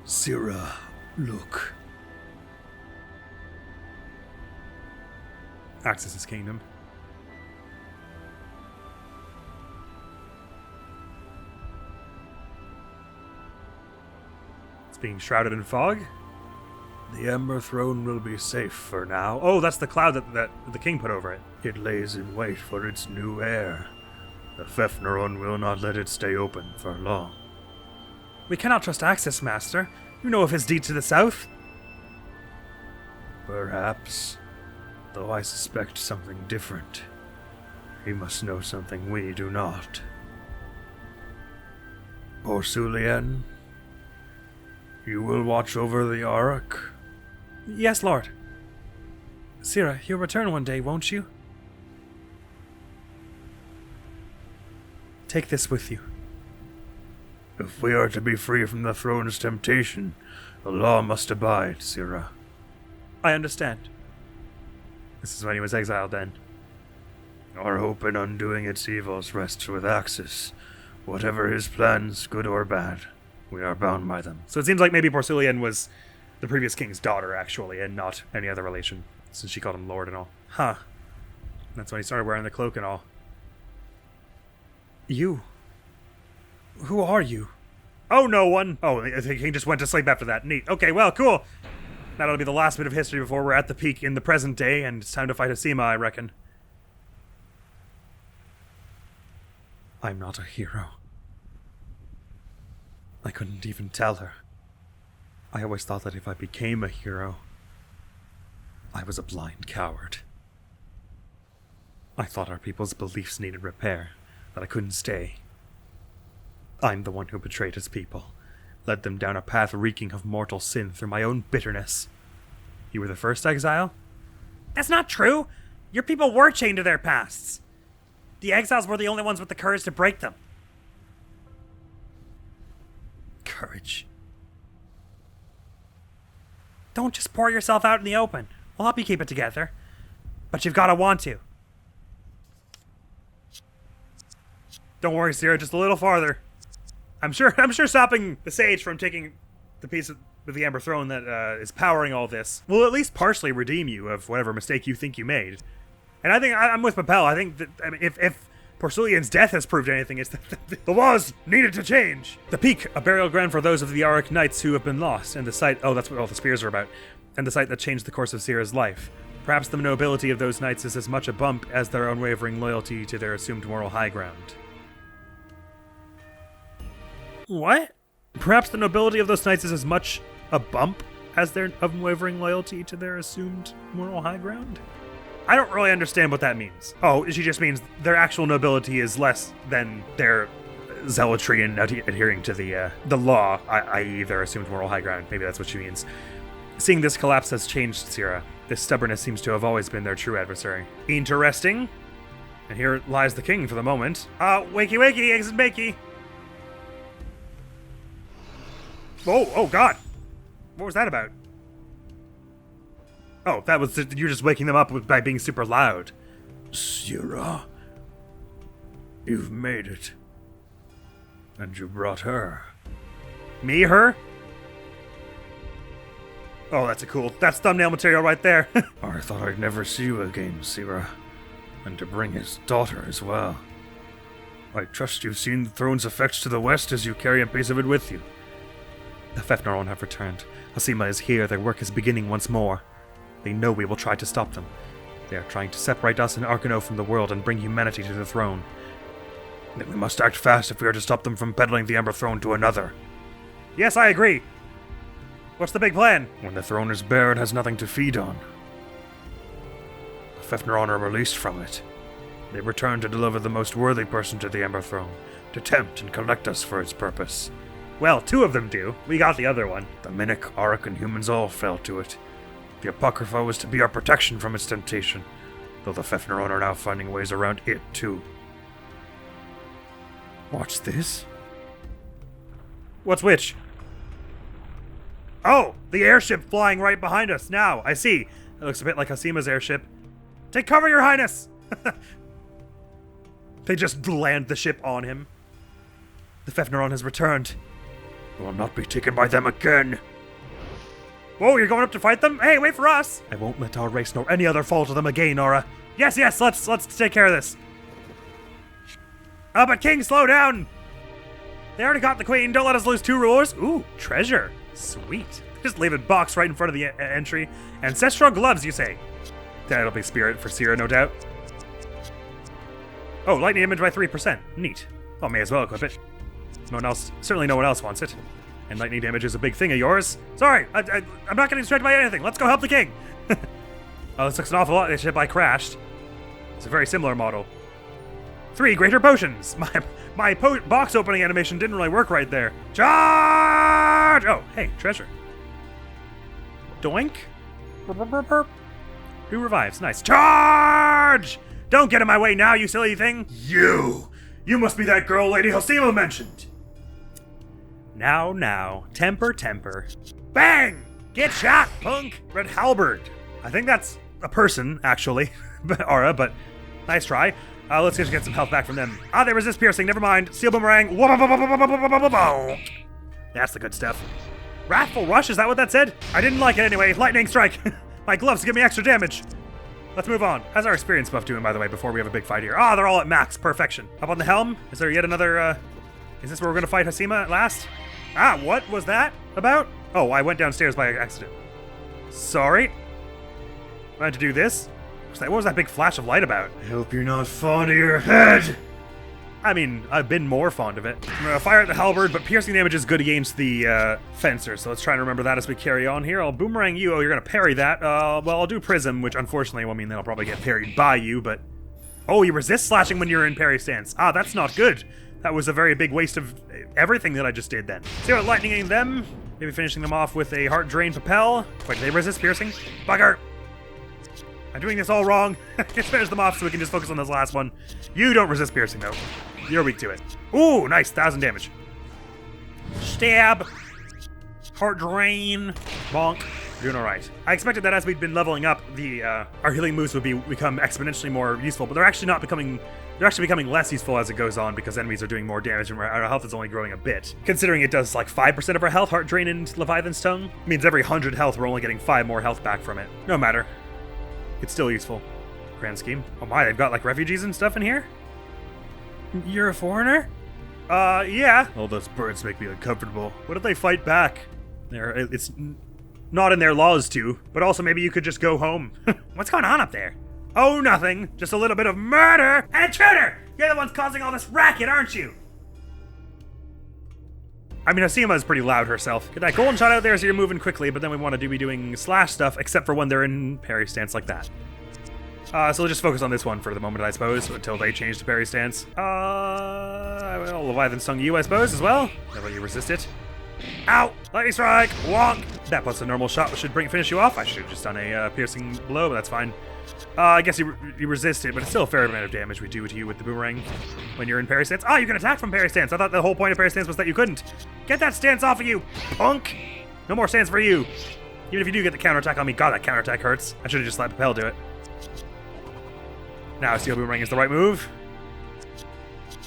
Speaker 2: Sierra, look.
Speaker 1: Axis' kingdom. It's being shrouded in fog.
Speaker 2: The Ember Throne will be safe for now.
Speaker 1: Oh, that's the cloud that the king put over it.
Speaker 2: It lays in wait for its new heir. The Fefneron will not let it stay open for long.
Speaker 1: We cannot trust Axis, Master. You know of his deed to the south.
Speaker 2: Perhaps, though I suspect something different. He must know something we do not. Porcelian, you will watch over the Ark?
Speaker 1: Yes, Lord. Sierra, you'll return one day, won't you? Take this with you.
Speaker 2: If we are to be free from the throne's temptation, the law must abide, Sierra.
Speaker 1: I understand. This is when he was exiled then.
Speaker 2: Our hope in undoing its evils rests with Axis. Whatever his plans, good or bad, we are bound by them.
Speaker 1: So it seems like maybe Porcelian was The previous king's daughter, actually, and not any other relation, since she called him lord and all. Huh. That's when he started wearing the cloak and all. You? Who are you? Oh, no one. Oh, the king just went to sleep after that. Neat. Okay, well, cool. That'll be the last bit of history before we're at the peak in the present day, and it's time to fight Asima, I reckon. I'm not a hero. I couldn't even tell her. I always thought that if I became a hero, I was a blind coward. I thought our people's beliefs needed repair, that I couldn't stay. I'm the one who betrayed his people, led them down a path reeking of mortal sin through my own bitterness. You were the first exile? That's not true! Your people were chained to their pasts. The exiles were the only ones with the courage to break them. Courage. Don't just pour yourself out in the open. We'll help you keep it together. But you've gotta want to. Don't worry, Sierra, just a little farther. I'm sure stopping the Sage from taking the piece of the Amber Throne that is powering all this will at least partially redeem you of whatever mistake you think you made. And I think I'm with Papel. I think that if Porcelian's death has proved anything, it's that the laws needed to change. The Peak, a burial ground for those of the Auric Knights who have been lost, and the site, oh, that's what all the spears are about, and the site that changed the course of Sierra's life. Perhaps the nobility of those knights is as much a bump as their unwavering loyalty to their assumed moral high ground. What? Perhaps the nobility of those knights is as much a bump as their unwavering loyalty to their assumed moral high ground? I don't really understand what that means. Oh, she just means their actual nobility is less than their zealotry in adhering to the law, i.e. their assumed moral high ground. Maybe that's what she means. Seeing this collapse has changed Sierra. This stubbornness seems to have always been their true adversary. Interesting. And here lies the king for the moment. Wakey wakey, eggs and bakey. Oh god. What was that about? Oh, that was you're just waking them up by being super loud.
Speaker 2: Sierra, you've made it. And you brought her.
Speaker 1: Me, her? Oh, that's thumbnail material right there.
Speaker 2: I thought I'd never see you again, Sierra. And to bring his daughter as well. I trust you've seen the throne's effects to the west as you carry a piece of it with you.
Speaker 1: The Fefneron have returned. Asima is here. Their work is beginning once more. They know we will try to stop them. They are trying to separate us and Arkano from the world and bring humanity to the throne.
Speaker 2: Then we must act fast if we are to stop them from peddling the Ember Throne to another.
Speaker 1: Yes, I agree. What's the big plan?
Speaker 2: When the throne is bare, it has nothing to feed on. The Fefneron are released from it. They return to deliver the most worthy person to the Ember Throne, to tempt and collect us for its purpose.
Speaker 1: Well, 2 of them do. We got the other one.
Speaker 2: The Mimic, Auric, and humans all fell to it. The Apocrypha was to be our protection from its temptation, though the Fefneron are now finding ways around it, too. Watch this.
Speaker 1: What's which? Oh, the airship flying right behind us now. I see. It looks a bit like Asima's airship. Take cover, Your Highness! They just land the ship on him. The Fefneron has returned.
Speaker 2: We will not be taken by them again.
Speaker 1: Whoa, you're going up to fight them? Hey, wait for us! I won't let our race nor any other fall to them again, Nora. Yes, let's take care of this. But King, slow down! They already got the queen, don't let us lose 2 rulers. Ooh, treasure. Sweet. Just leave it boxed right in front of the entry. Ancestral gloves, you say? That'll be spirit for Sierra, no doubt. Oh, lightning image by 3%. Neat. Well, may as well equip it. Certainly no one else wants it. And lightning damage is a big thing of yours. Sorry, I'm not getting distracted by anything. Let's go help the king. Oh, this looks an awful lot like the ship I crashed. It's a very similar model. 3 greater potions. My box opening animation didn't really work right there. Charge! Oh, hey, treasure. Doink. Who revives? Nice. Charge! Don't get in my way now, you silly thing.
Speaker 2: You must be that girl Lady Hosima mentioned.
Speaker 1: Now. Temper. Bang! Get shot, punk! Red halberd. I think that's a person, actually. Aura, but nice try. Let's just get some health back from them. They resist piercing, never mind. Steel boomerang. That's the good stuff. Wrathful Rush, is that what that said? I didn't like it anyway. Lightning Strike. My gloves give me extra damage. Let's move on. How's our experience buff doing, by the way, before we have a big fight here? Ah, they're all at max. Perfection. Up on the helm. Is there yet another, is this where we're gonna fight Hasima at last? Ah, what was that about? Oh, I went downstairs by accident. Sorry. I had to do this. What was that big flash of light about?
Speaker 2: I hope you're not fond of your head.
Speaker 1: I mean, I've been more fond of it. I'm gonna fire at the halberd, but piercing damage is good against the fencer, so let's try and remember that as we carry on here. I'll boomerang you. Oh, you're gonna parry that. Well, I'll do prism, which unfortunately will mean that I'll probably get parried by you, but... Oh, you resist slashing when you're in parry stance. Ah, that's not good. That was a very big waste of everything that I just did then. See about lightninging them, maybe finishing them off with a heart drain propel. Wait, do they resist piercing? Bugger! I'm doing this all wrong. Let's finish them off so we can just focus on this last one. You don't resist piercing, though. You're weak to it. Ooh, nice. 1,000 damage. Stab. Heart drain. Bonk. Doing all right. I expected that as we'd been leveling up, our healing moves would become exponentially more useful, but they're actually becoming less useful as it goes on because enemies are doing more damage and our health is only growing a bit. Considering it does like 5% of our health, Heart Drain and Leviathan's Tongue, it means every 100 health we're only getting 5 more health back from it. No matter. It's still useful. Grand scheme. Oh my, they've got like refugees and stuff in here? You're a foreigner? Yeah. All those birds make me uncomfortable. What if they fight back? It's not in their laws to, but also maybe you could just go home. What's going on up there? Oh, nothing. Just a little bit of murder and intruder! You're the ones causing all this racket, aren't you? I mean, Hasima is pretty loud herself. Get that golden shot out there so you're moving quickly, but then we want to be doing slash stuff, except for when they're in parry stance like that. So we'll just focus on this one for the moment, I suppose, until they change to parry stance. Well, Leviathan stung you, I suppose, as well. Never you resist it. Ow! Lightning strike! Wonk! That plus a normal shot should finish you off. I should have just done a piercing blow, but that's fine. I guess you resist it, but it's still a fair amount of damage we do to you with the boomerang when you're in parry stance. Ah, you can attack from parry stance. I thought the whole point of parry stance was that you couldn't. Get that stance off of you, punk! No more stance for you. Even if you do get the counterattack on me, God, that counterattack hurts. I should have just let Propel do it. Now Steel Boomerang is the right move.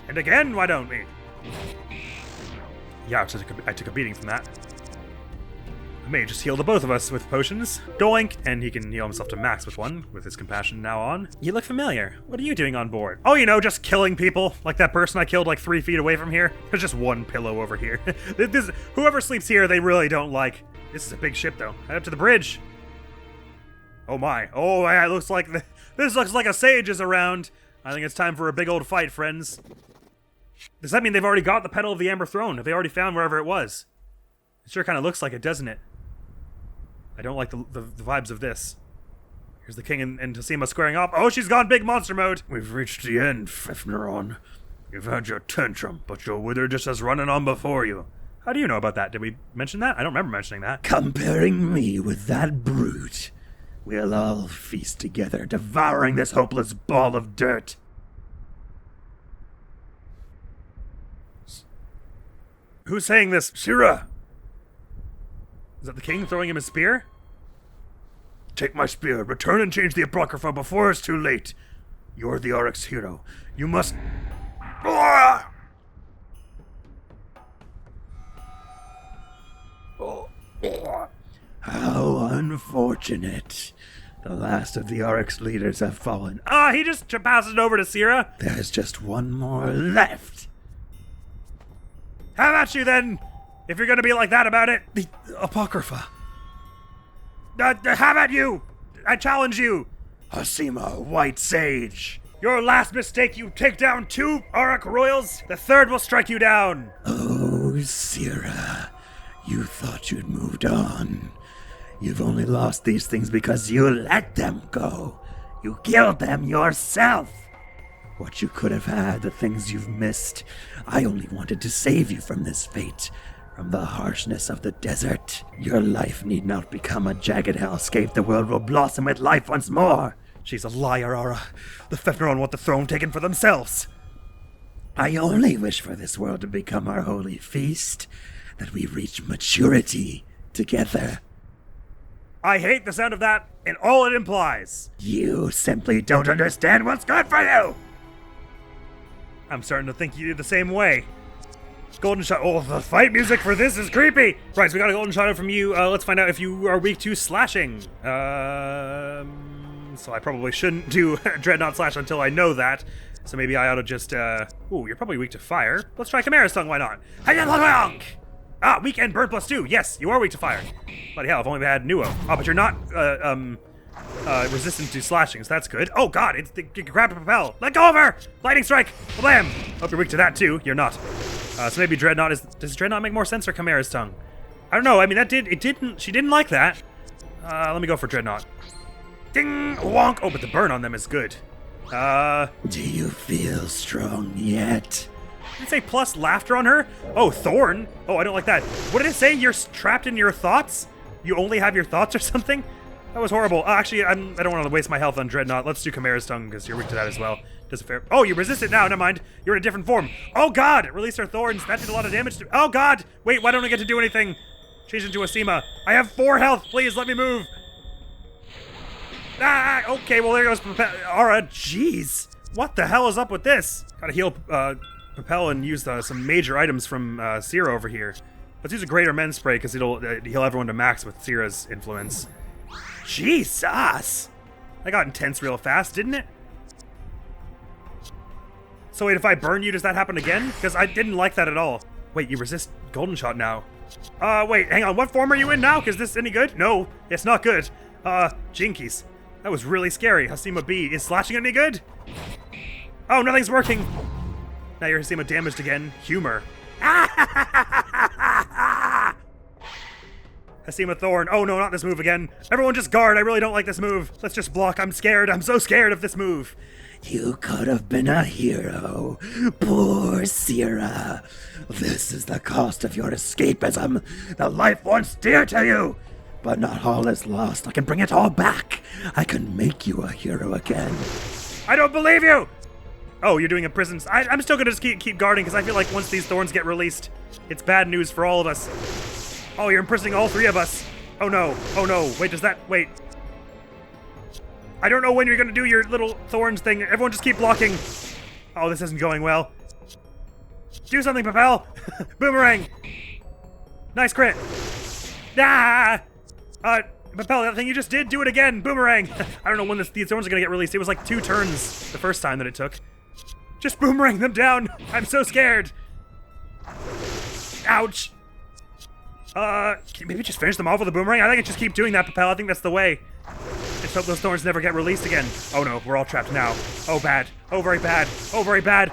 Speaker 1: And again, why don't we? Yeah, I took a beating from that. I may just heal the both of us with potions. Doink! And he can heal himself to max with one, with his compassion now on. You look familiar. What are you doing on board? Oh, you know, just killing people. Like that person I killed like 3 feet away from here. There's just one pillow over here. Whoever sleeps here, they really don't like. This is a big ship, though. Head up to the bridge. Oh my. Oh, yeah, it looks like... This looks like a sage is around. I think it's time for a big old fight, friends. Does that mean they've already got the Petal of the Amber Throne? Have they already found wherever it was? It sure kind of looks like it, doesn't it? I don't like the vibes of this. Here's the king and Hasima squaring off. Oh, she's gone big monster mode.
Speaker 2: We've reached the end, Fefneron. You've had your tantrum, but your wither just has running on before you.
Speaker 1: How do you know about that? Did we mention that? I don't remember mentioning that.
Speaker 2: Comparing me with that brute. We'll all feast together, devouring this hopeless ball of dirt.
Speaker 1: Who's saying this?
Speaker 2: Shira!
Speaker 1: Is that the king throwing him his spear?
Speaker 2: Take my spear, return and change the Apocrypha before it's too late. You're the Oryx hero. You must... Oh, how unfortunate. The last of the Oryx leaders have fallen.
Speaker 1: Ah, he just passes it over to Sierra.
Speaker 2: There's just one more left.
Speaker 1: How about you then? If you're gonna be like that about it.
Speaker 2: The Apocrypha.
Speaker 1: How about you? I challenge you.
Speaker 2: Hasima, White Sage.
Speaker 1: Your last mistake, you take down 2 Auric Royals. The 3rd will strike you down.
Speaker 2: Oh, Sierra. You thought you'd moved on. You've only lost these things because you let them go. You killed them yourself. What you could have had, the things you've missed. I only wanted to save you from this fate, from the harshness of the desert. Your life need not become a jagged hellscape. The world will blossom with life once more.
Speaker 1: She's a liar, Aura. The Fefneron want the throne taken for themselves.
Speaker 2: I only wish for this world to become our holy feast, that we reach maturity together.
Speaker 1: I hate the sound of that and all it implies.
Speaker 2: You simply don't understand what's good for you!
Speaker 1: I'm starting to think you do the same way. Golden shot. Oh, the fight music for this is creepy. Right, so we got a golden shot from you. Let's find out if you are weak to slashing. So I probably shouldn't do Dreadnought Slash until I know that. So maybe I ought to just, ooh, you're probably weak to fire. Let's try Chimera's Tongue, why not? Ah, weak and burn +2. Yes, you are weak to fire. Bloody hell, I've only had Nuo. Oh, but you're not, resistant to slashing, so that's good. Oh god, it's the grab and propel. Let go of her! Lightning strike! Blam! Hope you're weak to that too. You're not. So maybe Dreadnought is, does Dreadnought make more sense or Chimera's Tongue? I don't know, I mean she didn't like that. Let me go for Dreadnought. Ding! Wonk! Oh, but the burn on them is good.
Speaker 2: Do you feel strong yet?
Speaker 1: Did it say plus laughter on her? Oh, Thorn? Oh, I don't like that. What did it say? You're trapped in your thoughts? You only have your thoughts or something? That was horrible. Actually, I don't want to waste my health on Dreadnought. Let's do Chimera's Tongue, because you're weak to that as well. Does it fair? Oh, you resist it now. Never mind. You're in a different form. Oh, God! Release her thorns. That did a lot of damage to... Oh, God! Wait, why don't I get to do anything? Change into a Sema. I have 4 health. Please, let me move. Ah, okay, well, there goes Aura. Jeez. What the hell is up with this? Gotta heal Propel and use some major items from Sierra over here. Let's use a Greater Men Spray, because it'll heal everyone to max with Sierra's influence. Jesus! That got intense real fast, didn't it? So wait, if I burn you, does that happen again? Because I didn't like that at all. Wait, you resist Golden Shot now. Wait, hang on, what form are you in now? Is this any good? No, it's not good. Jinkies. That was really scary. Hasima B. Is slashing any good? Oh, nothing's working. Now you're Hasima damaged again. Humor. Hasima Thorn. Oh no, not this move again. Everyone just guard. I really don't like this move. Let's just block. I'm scared. I'm so scared of this move.
Speaker 2: You could have been a hero. Poor Sierra. This is the cost of your escapism. The life once dear to you. But not all is lost. I can bring it all back. I can make you a hero again.
Speaker 1: I don't believe you! Oh, you're doing imprisons. I'm still gonna just keep guarding, because I feel like once these thorns get released, it's bad news for all of us. Oh, you're imprisoning all 3 of us. Oh no, oh no. Wait, wait. I don't know when you're gonna do your little thorns thing. Everyone just keep blocking. Oh, this isn't going well. Do something, Propel! Boomerang! Nice crit. Ah! Propel, that thing you just did, do it again! Boomerang! I don't know when these thorns are gonna get released. It was like 2 turns the first time that it took. Just boomerang them down! I'm so scared! Ouch! Can you maybe just finish them off with a boomerang? I think I just keep doing that, Propel. I think that's the way. Just hope those thorns never get released again. Oh no, we're all trapped now. Oh bad. Oh very bad. Oh very bad.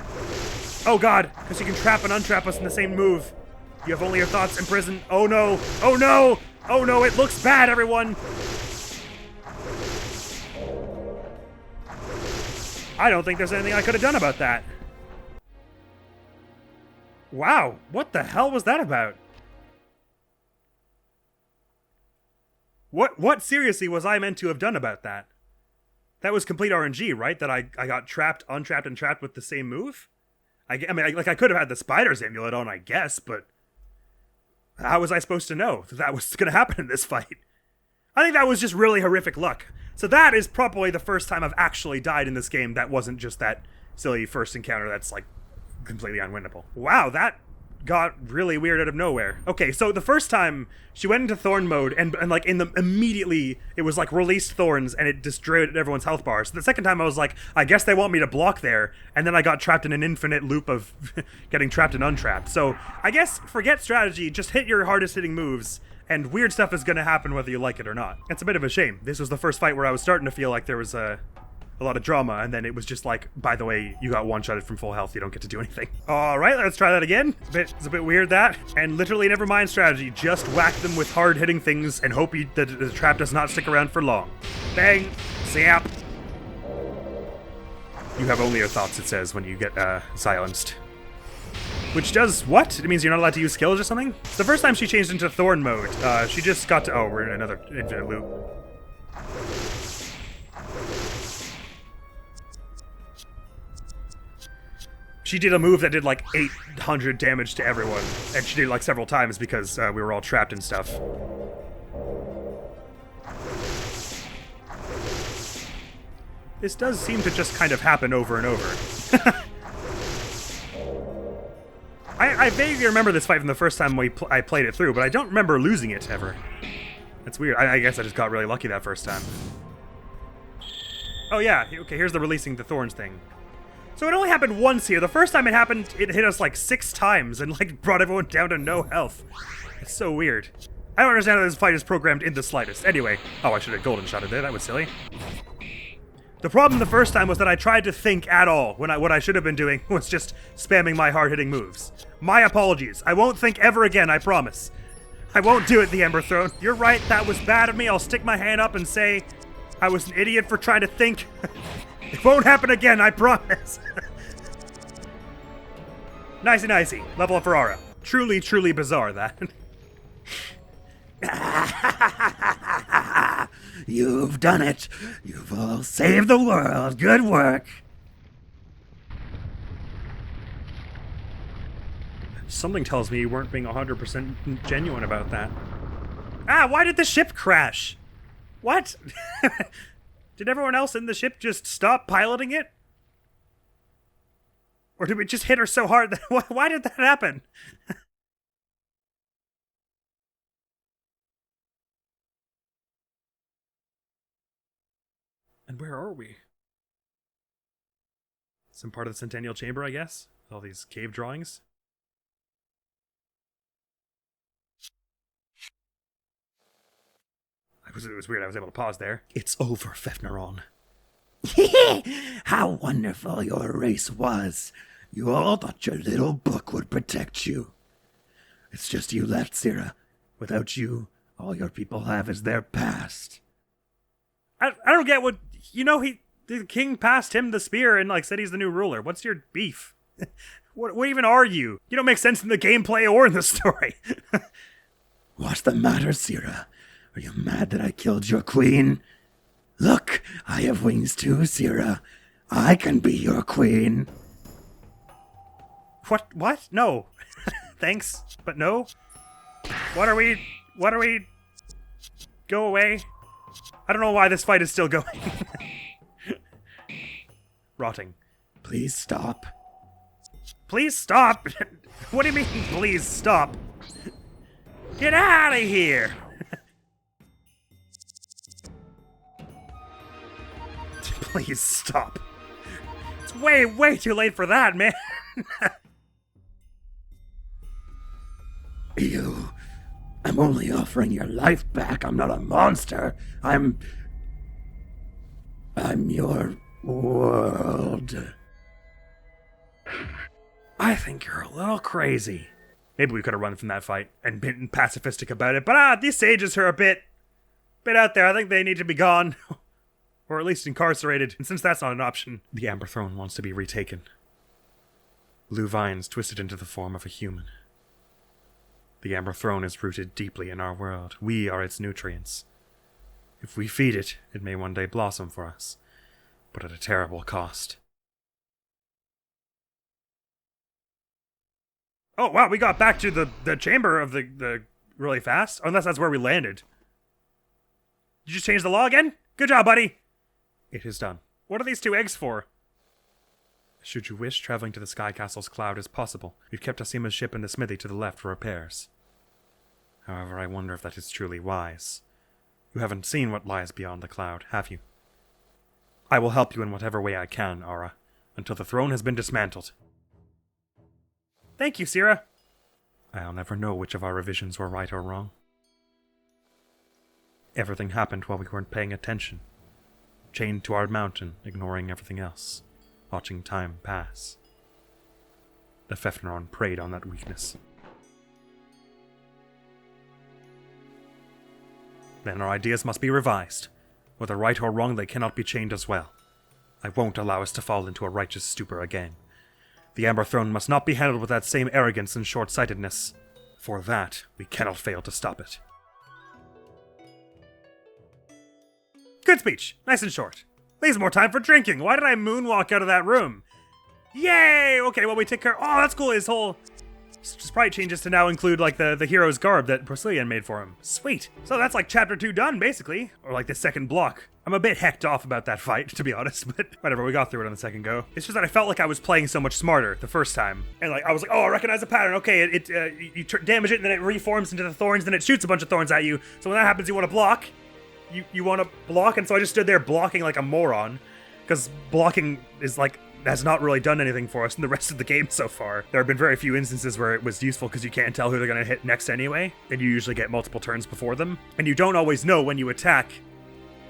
Speaker 1: Oh god, because you can trap and untrap us in the same move. You have only your thoughts in prison. Oh no! Oh no! Oh no, it looks bad, everyone! I don't think there's anything I could have done about that. Wow, what the hell was that about? What seriously was I meant to have done about that? That was complete RNG, right? That I got trapped, untrapped, and trapped with the same move? I mean, I could have had the spider's amulet on, I guess, but... how was I supposed to know that was going to happen in this fight? I think that was just really horrific luck. So that is probably the first time I've actually died in this game that wasn't just that silly first encounter that's, like, completely unwinnable. Wow, that got really weird out of nowhere. Okay, so the first time she went into Thorn mode and like, immediately it was, like, released Thorns and it destroyed everyone's health bar. So the second time I was like, I guess they want me to block there. And then I got trapped in an infinite loop of getting trapped and untrapped. So I guess forget strategy, just hit your hardest hitting moves. And weird stuff is going to happen whether you like it or not. It's a bit of a shame. This was the first fight where I was starting to feel like there was a lot of drama, and then it was just like, by the way, you got one-shotted from full health, you don't get to do anything. Alright, let's try that again. It's a bit weird, that. And literally never mind strategy, just whack them with hard-hitting things and hope that the trap does not stick around for long. Bang! Zap! You have only your thoughts, it says, when you get silenced. Which does what? It means you're not allowed to use skills or something? It's the first time she changed into Thorn mode. She just got to... oh, we're in another infinite loop. She did a move that did like 800 damage to everyone. And she did it like several times because we were all trapped and stuff. This does seem to just kind of happen over and over. I vaguely remember this fight from the first time I played it through, but I don't remember losing it ever. That's weird. I guess I just got really lucky that first time. Oh yeah, okay, here's the releasing the thorns thing. So it only happened once here. The first time it happened, it hit us like 6 times and like brought everyone down to no health. It's so weird. I don't understand how this fight is programmed in the slightest. Anyway, oh, I should have golden shot it there. That was silly. The problem the first time was that I tried to think at all when what I should have been doing was just spamming my hard-hitting moves. My apologies. I won't think ever again, I promise. I won't do it, the Ember Throne. You're right, that was bad of me. I'll stick my hand up and say I was an idiot for trying to think. It won't happen again, I promise. Nicey. Level up for Aura. Truly, truly bizarre, that.
Speaker 2: You've done it. You've all saved the world. Good work.
Speaker 1: Something tells me you weren't being 100% genuine about that. Ah, why did the ship crash? What? Did everyone else in the ship just stop piloting it? Or did we just hit her so hard that... Why did that happen? And where are we? Some part of the Centennial Chamber, I guess? With all these cave drawings? It was weird, I was able to pause there. It's over, Fefneron.
Speaker 2: How wonderful your race was. You all thought your little book would protect you. It's just you left, Sira. Without you, all your people have is their past.
Speaker 1: I don't get what... You know, the king passed him the spear and, like, said he's the new ruler. What's your beef? What even are you? You don't make sense in the gameplay or in the story.
Speaker 2: What's the matter, Sira? Are you mad that I killed your queen? Look, I have wings too, Sira. I can be your queen.
Speaker 1: What? No. Thanks, but no. What are we... Go away. I don't know why this fight is still going. Rotting.
Speaker 2: Please stop.
Speaker 1: Please stop? What do you mean, please stop? Get out of here! Please stop. It's way too late for that, man.
Speaker 2: I'm only offering your life back. I'm not a monster. I'm your world.
Speaker 1: I think you're a little crazy. Maybe we could have run from that fight and been pacifistic about it, but these sages are a bit out there. I think they need to be gone. Or at least incarcerated. And since that's not an option, the Amber Throne wants to be retaken. Blue vines twisted into the form of a human. The Amber Throne is rooted deeply in our world. We are its nutrients. If we feed it, it may one day blossom for us, but at a terrible cost. Oh, wow, we got back to the chamber of the really fast. Unless that's where we landed. Did you just change the law again? Good job, buddy. It is done. What are these 2 eggs for? Should you wish, traveling to the Sky Castle's cloud is possible. We've kept Asima's ship in the smithy to the left for repairs. However, I wonder if that is truly wise. You haven't seen what lies beyond the cloud, have you? I will help you in whatever way I can, Aura, until the throne has been dismantled. Thank you, Sira. I'll never know which of our revisions were right or wrong. Everything happened while we weren't paying attention. Chained to our mountain, ignoring everything else. Watching time pass. The Fefneron preyed on that weakness. Then our ideas must be revised. Whether right or wrong, they cannot be chained as well. I won't allow us to fall into a righteous stupor again. The Amber Throne must not be handled with that same arrogance and short-sightedness. For that, we cannot fail to stop it. Good speech. Nice and short. Leaves more time for drinking. Why did I moonwalk out of that room? Yay! Okay, well, we take care... Oh, that's cool. His whole sprite changes to now include, like, the hero's garb that Procilian made for him. Sweet. So that's, like, chapter 2 done, basically. Or, like, the second block. I'm a bit hecked off about that fight, to be honest, but whatever, we got through it on the second go. It's just that I felt like I was playing so much smarter the first time. And like, I was like, oh, I recognize the pattern. Okay, you damage it, and then it reforms into the thorns, then it shoots a bunch of thorns at you. So when that happens, you want to block. You want to block, and so I just stood there blocking like a moron. Because blocking is like, has not really done anything for us in the rest of the game so far. There have been very few instances where it was useful because you can't tell who they're going to hit next anyway, and you usually get multiple turns before them. And you don't always know when you attack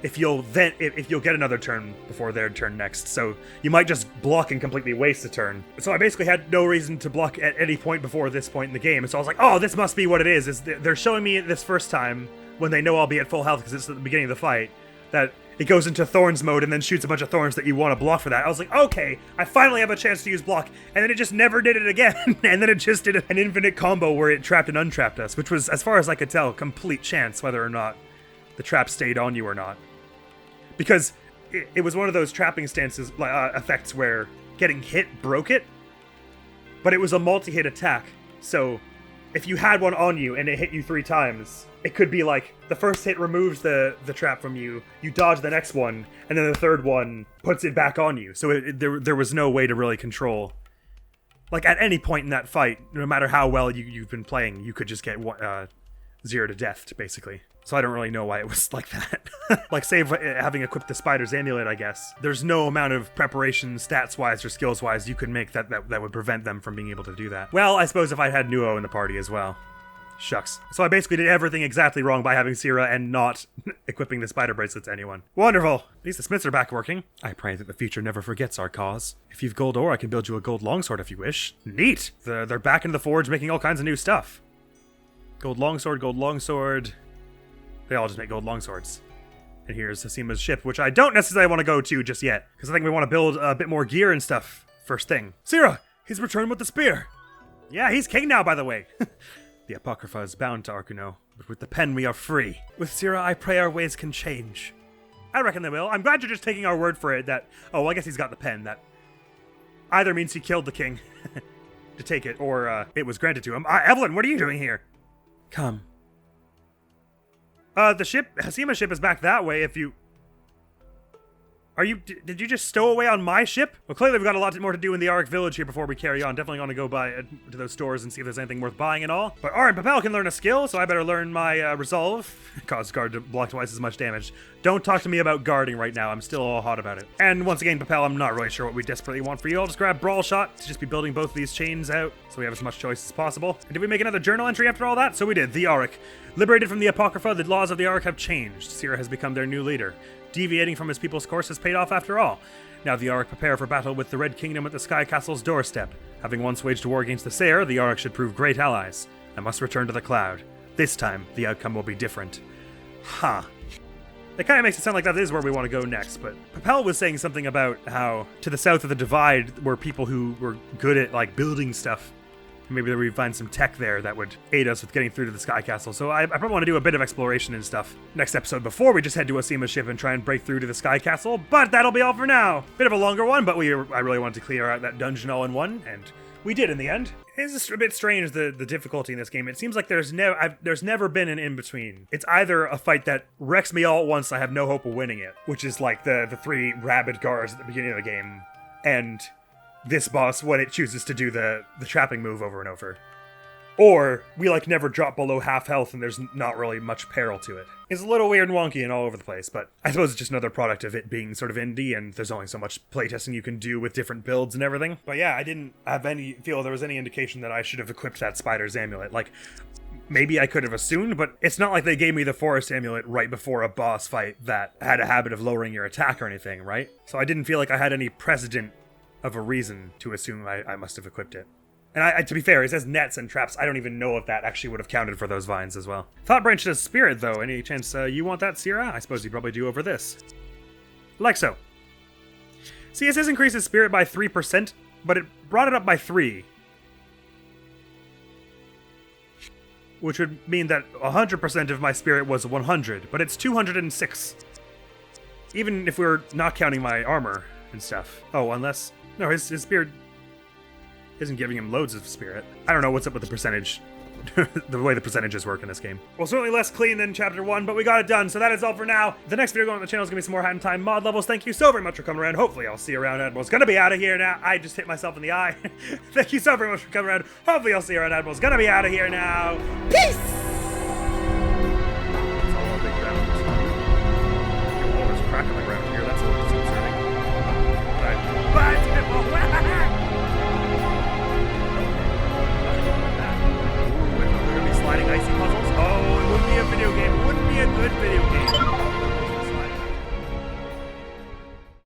Speaker 1: if you'll get another turn before their turn next. So you might just block and completely waste a turn. So I basically had no reason to block at any point before this point in the game. And so I was like, oh, this must be what it is they're showing me this first time when they know I'll be at full health because it's at the beginning of the fight, that it goes into Thorns mode and then shoots a bunch of Thorns that you want to block for that. I was like, okay, I finally have a chance to use block. And then it just never did it again. And then it just did an infinite combo where it trapped and untrapped us, which was, as far as I could tell, complete chance whether or not the trap stayed on you or not. Because it was one of those trapping stances effects where getting hit broke it, but it was a multi-hit attack. So if you had one on you and it hit you 3 times, it could be like the first hit removes the trap from you, you dodge the next one, and then the third one puts it back on you. So there was no way to really control. Like at any point in that fight, no matter how well you've been playing, you could just get 0 to death, basically. So I don't really know why it was like that. Like, save having equipped the Spider's Amulet, I guess. There's no amount of preparation, stats-wise or skills-wise, you could make that would prevent them from being able to do that. Well, I suppose if I had Nuo in the party as well. Shucks. So I basically did everything exactly wrong by having Syrah and not equipping the spider bracelet to anyone. Wonderful! At least the smiths are back working. I pray that the future never forgets our cause. If you've gold ore, I can build you a gold longsword if you wish. Neat! They're back in the forge making all kinds of new stuff. Gold longsword, gold longsword. They all just make gold longswords. And here's Hasima's ship, which I don't necessarily want to go to just yet, because I think we want to build a bit more gear and stuff first thing. Syrah! He's returned with the spear! Yeah, he's king now, by the way. The Apocrypha is bound to Arkuno, but with the pen we are free. With Syrah, I pray our ways can change. I reckon they will. I'm glad you're just taking our word for it that... Oh, well, I guess he's got the pen. That either means he killed the king to take it, or it was granted to him. Evelyn, what are you doing here? Come. The ship, Hasima's ship is back that way if you... Did you just stow away on my ship? Well, clearly we've got a lot more to do in the Auric village here before we carry on. Definitely want to go to those stores and see if there's anything worth buying and all. But Arin Papel can learn a skill, so I better learn my Resolve. Cause guard to block twice as much damage. Don't talk to me about guarding right now. I'm still all hot about it. And once again, Papel, I'm not really sure what we desperately want for you. I'll just grab Brawl Shot to just be building both of these chains out so we have as much choice as possible. And did we make another journal entry after all that? So we did. The Auric. Liberated from the Apocrypha, the laws of the Auric have changed. Syrah has become their new leader. Deviating from his people's course has paid off after all. Now the Auric prepare for battle with the Red Kingdom at the Sky Castle's doorstep. Having once waged a war against the Sayer, the Auric should prove great allies. I must return to the Cloud. This time, the outcome will be different. Huh. It kind of makes it sound like that is where we want to go next, but Papel was saying something about how to the south of the Divide were people who were good at, like, building stuff. Maybe we'd find some tech there that would aid us with getting through to the Sky Castle. So I probably want to do a bit of exploration and stuff next episode before we just head to Hasima's ship and try and break through to the Sky Castle. But that'll be all for now. Bit of a longer one, but I really wanted to clear out that dungeon all in one, and we did in the end. It's a bit strange, the difficulty in this game. It seems like there's never been an in-between. It's either a fight that wrecks me all at once, I have no hope of winning it, which is like the 3 rabid guards at the beginning of the game, and this boss when it chooses to do the trapping move over and over. Or we like never drop below half health and there's not really much peril to it. It's a little weird and wonky and all over the place, but I suppose it's just another product of it being sort of indie and there's only so much playtesting you can do with different builds and everything. But yeah, I didn't feel there was any indication that I should have equipped that Spider's Amulet. Like, maybe I could have assumed, but it's not like they gave me the Forest Amulet right before a boss fight that had a habit of lowering your attack or anything, right? So I didn't feel like I had any precedent of a reason to assume I must have equipped it. And to be fair, it says nets and traps. I don't even know if that actually would have counted for those vines as well. Thought Branch does Spirit, though. Any chance you want that, Syrah? I suppose you probably do over this. Like so. See, it says increases Spirit by 3%, but it brought it up by 3. Which would mean that 100% of my Spirit was 100, but it's 206. Even if we're not counting my armor and stuff. Oh, unless... No, his Spirit isn't giving him loads of Spirit. I don't know what's up with the percentage. the way the percentages work in this game. Well, certainly less clean than Chapter 1, but we got it done, so that is all for now. The next video going on the channel is going to be some more Hat in Time mod levels. Thank you so very much for coming around. Hopefully I'll see you around. Admiral's going to be out of here now. I just hit myself in the eye. Thank you so very much for coming around. Hopefully I'll see you around. Admiral's going to be out of here now. Peace!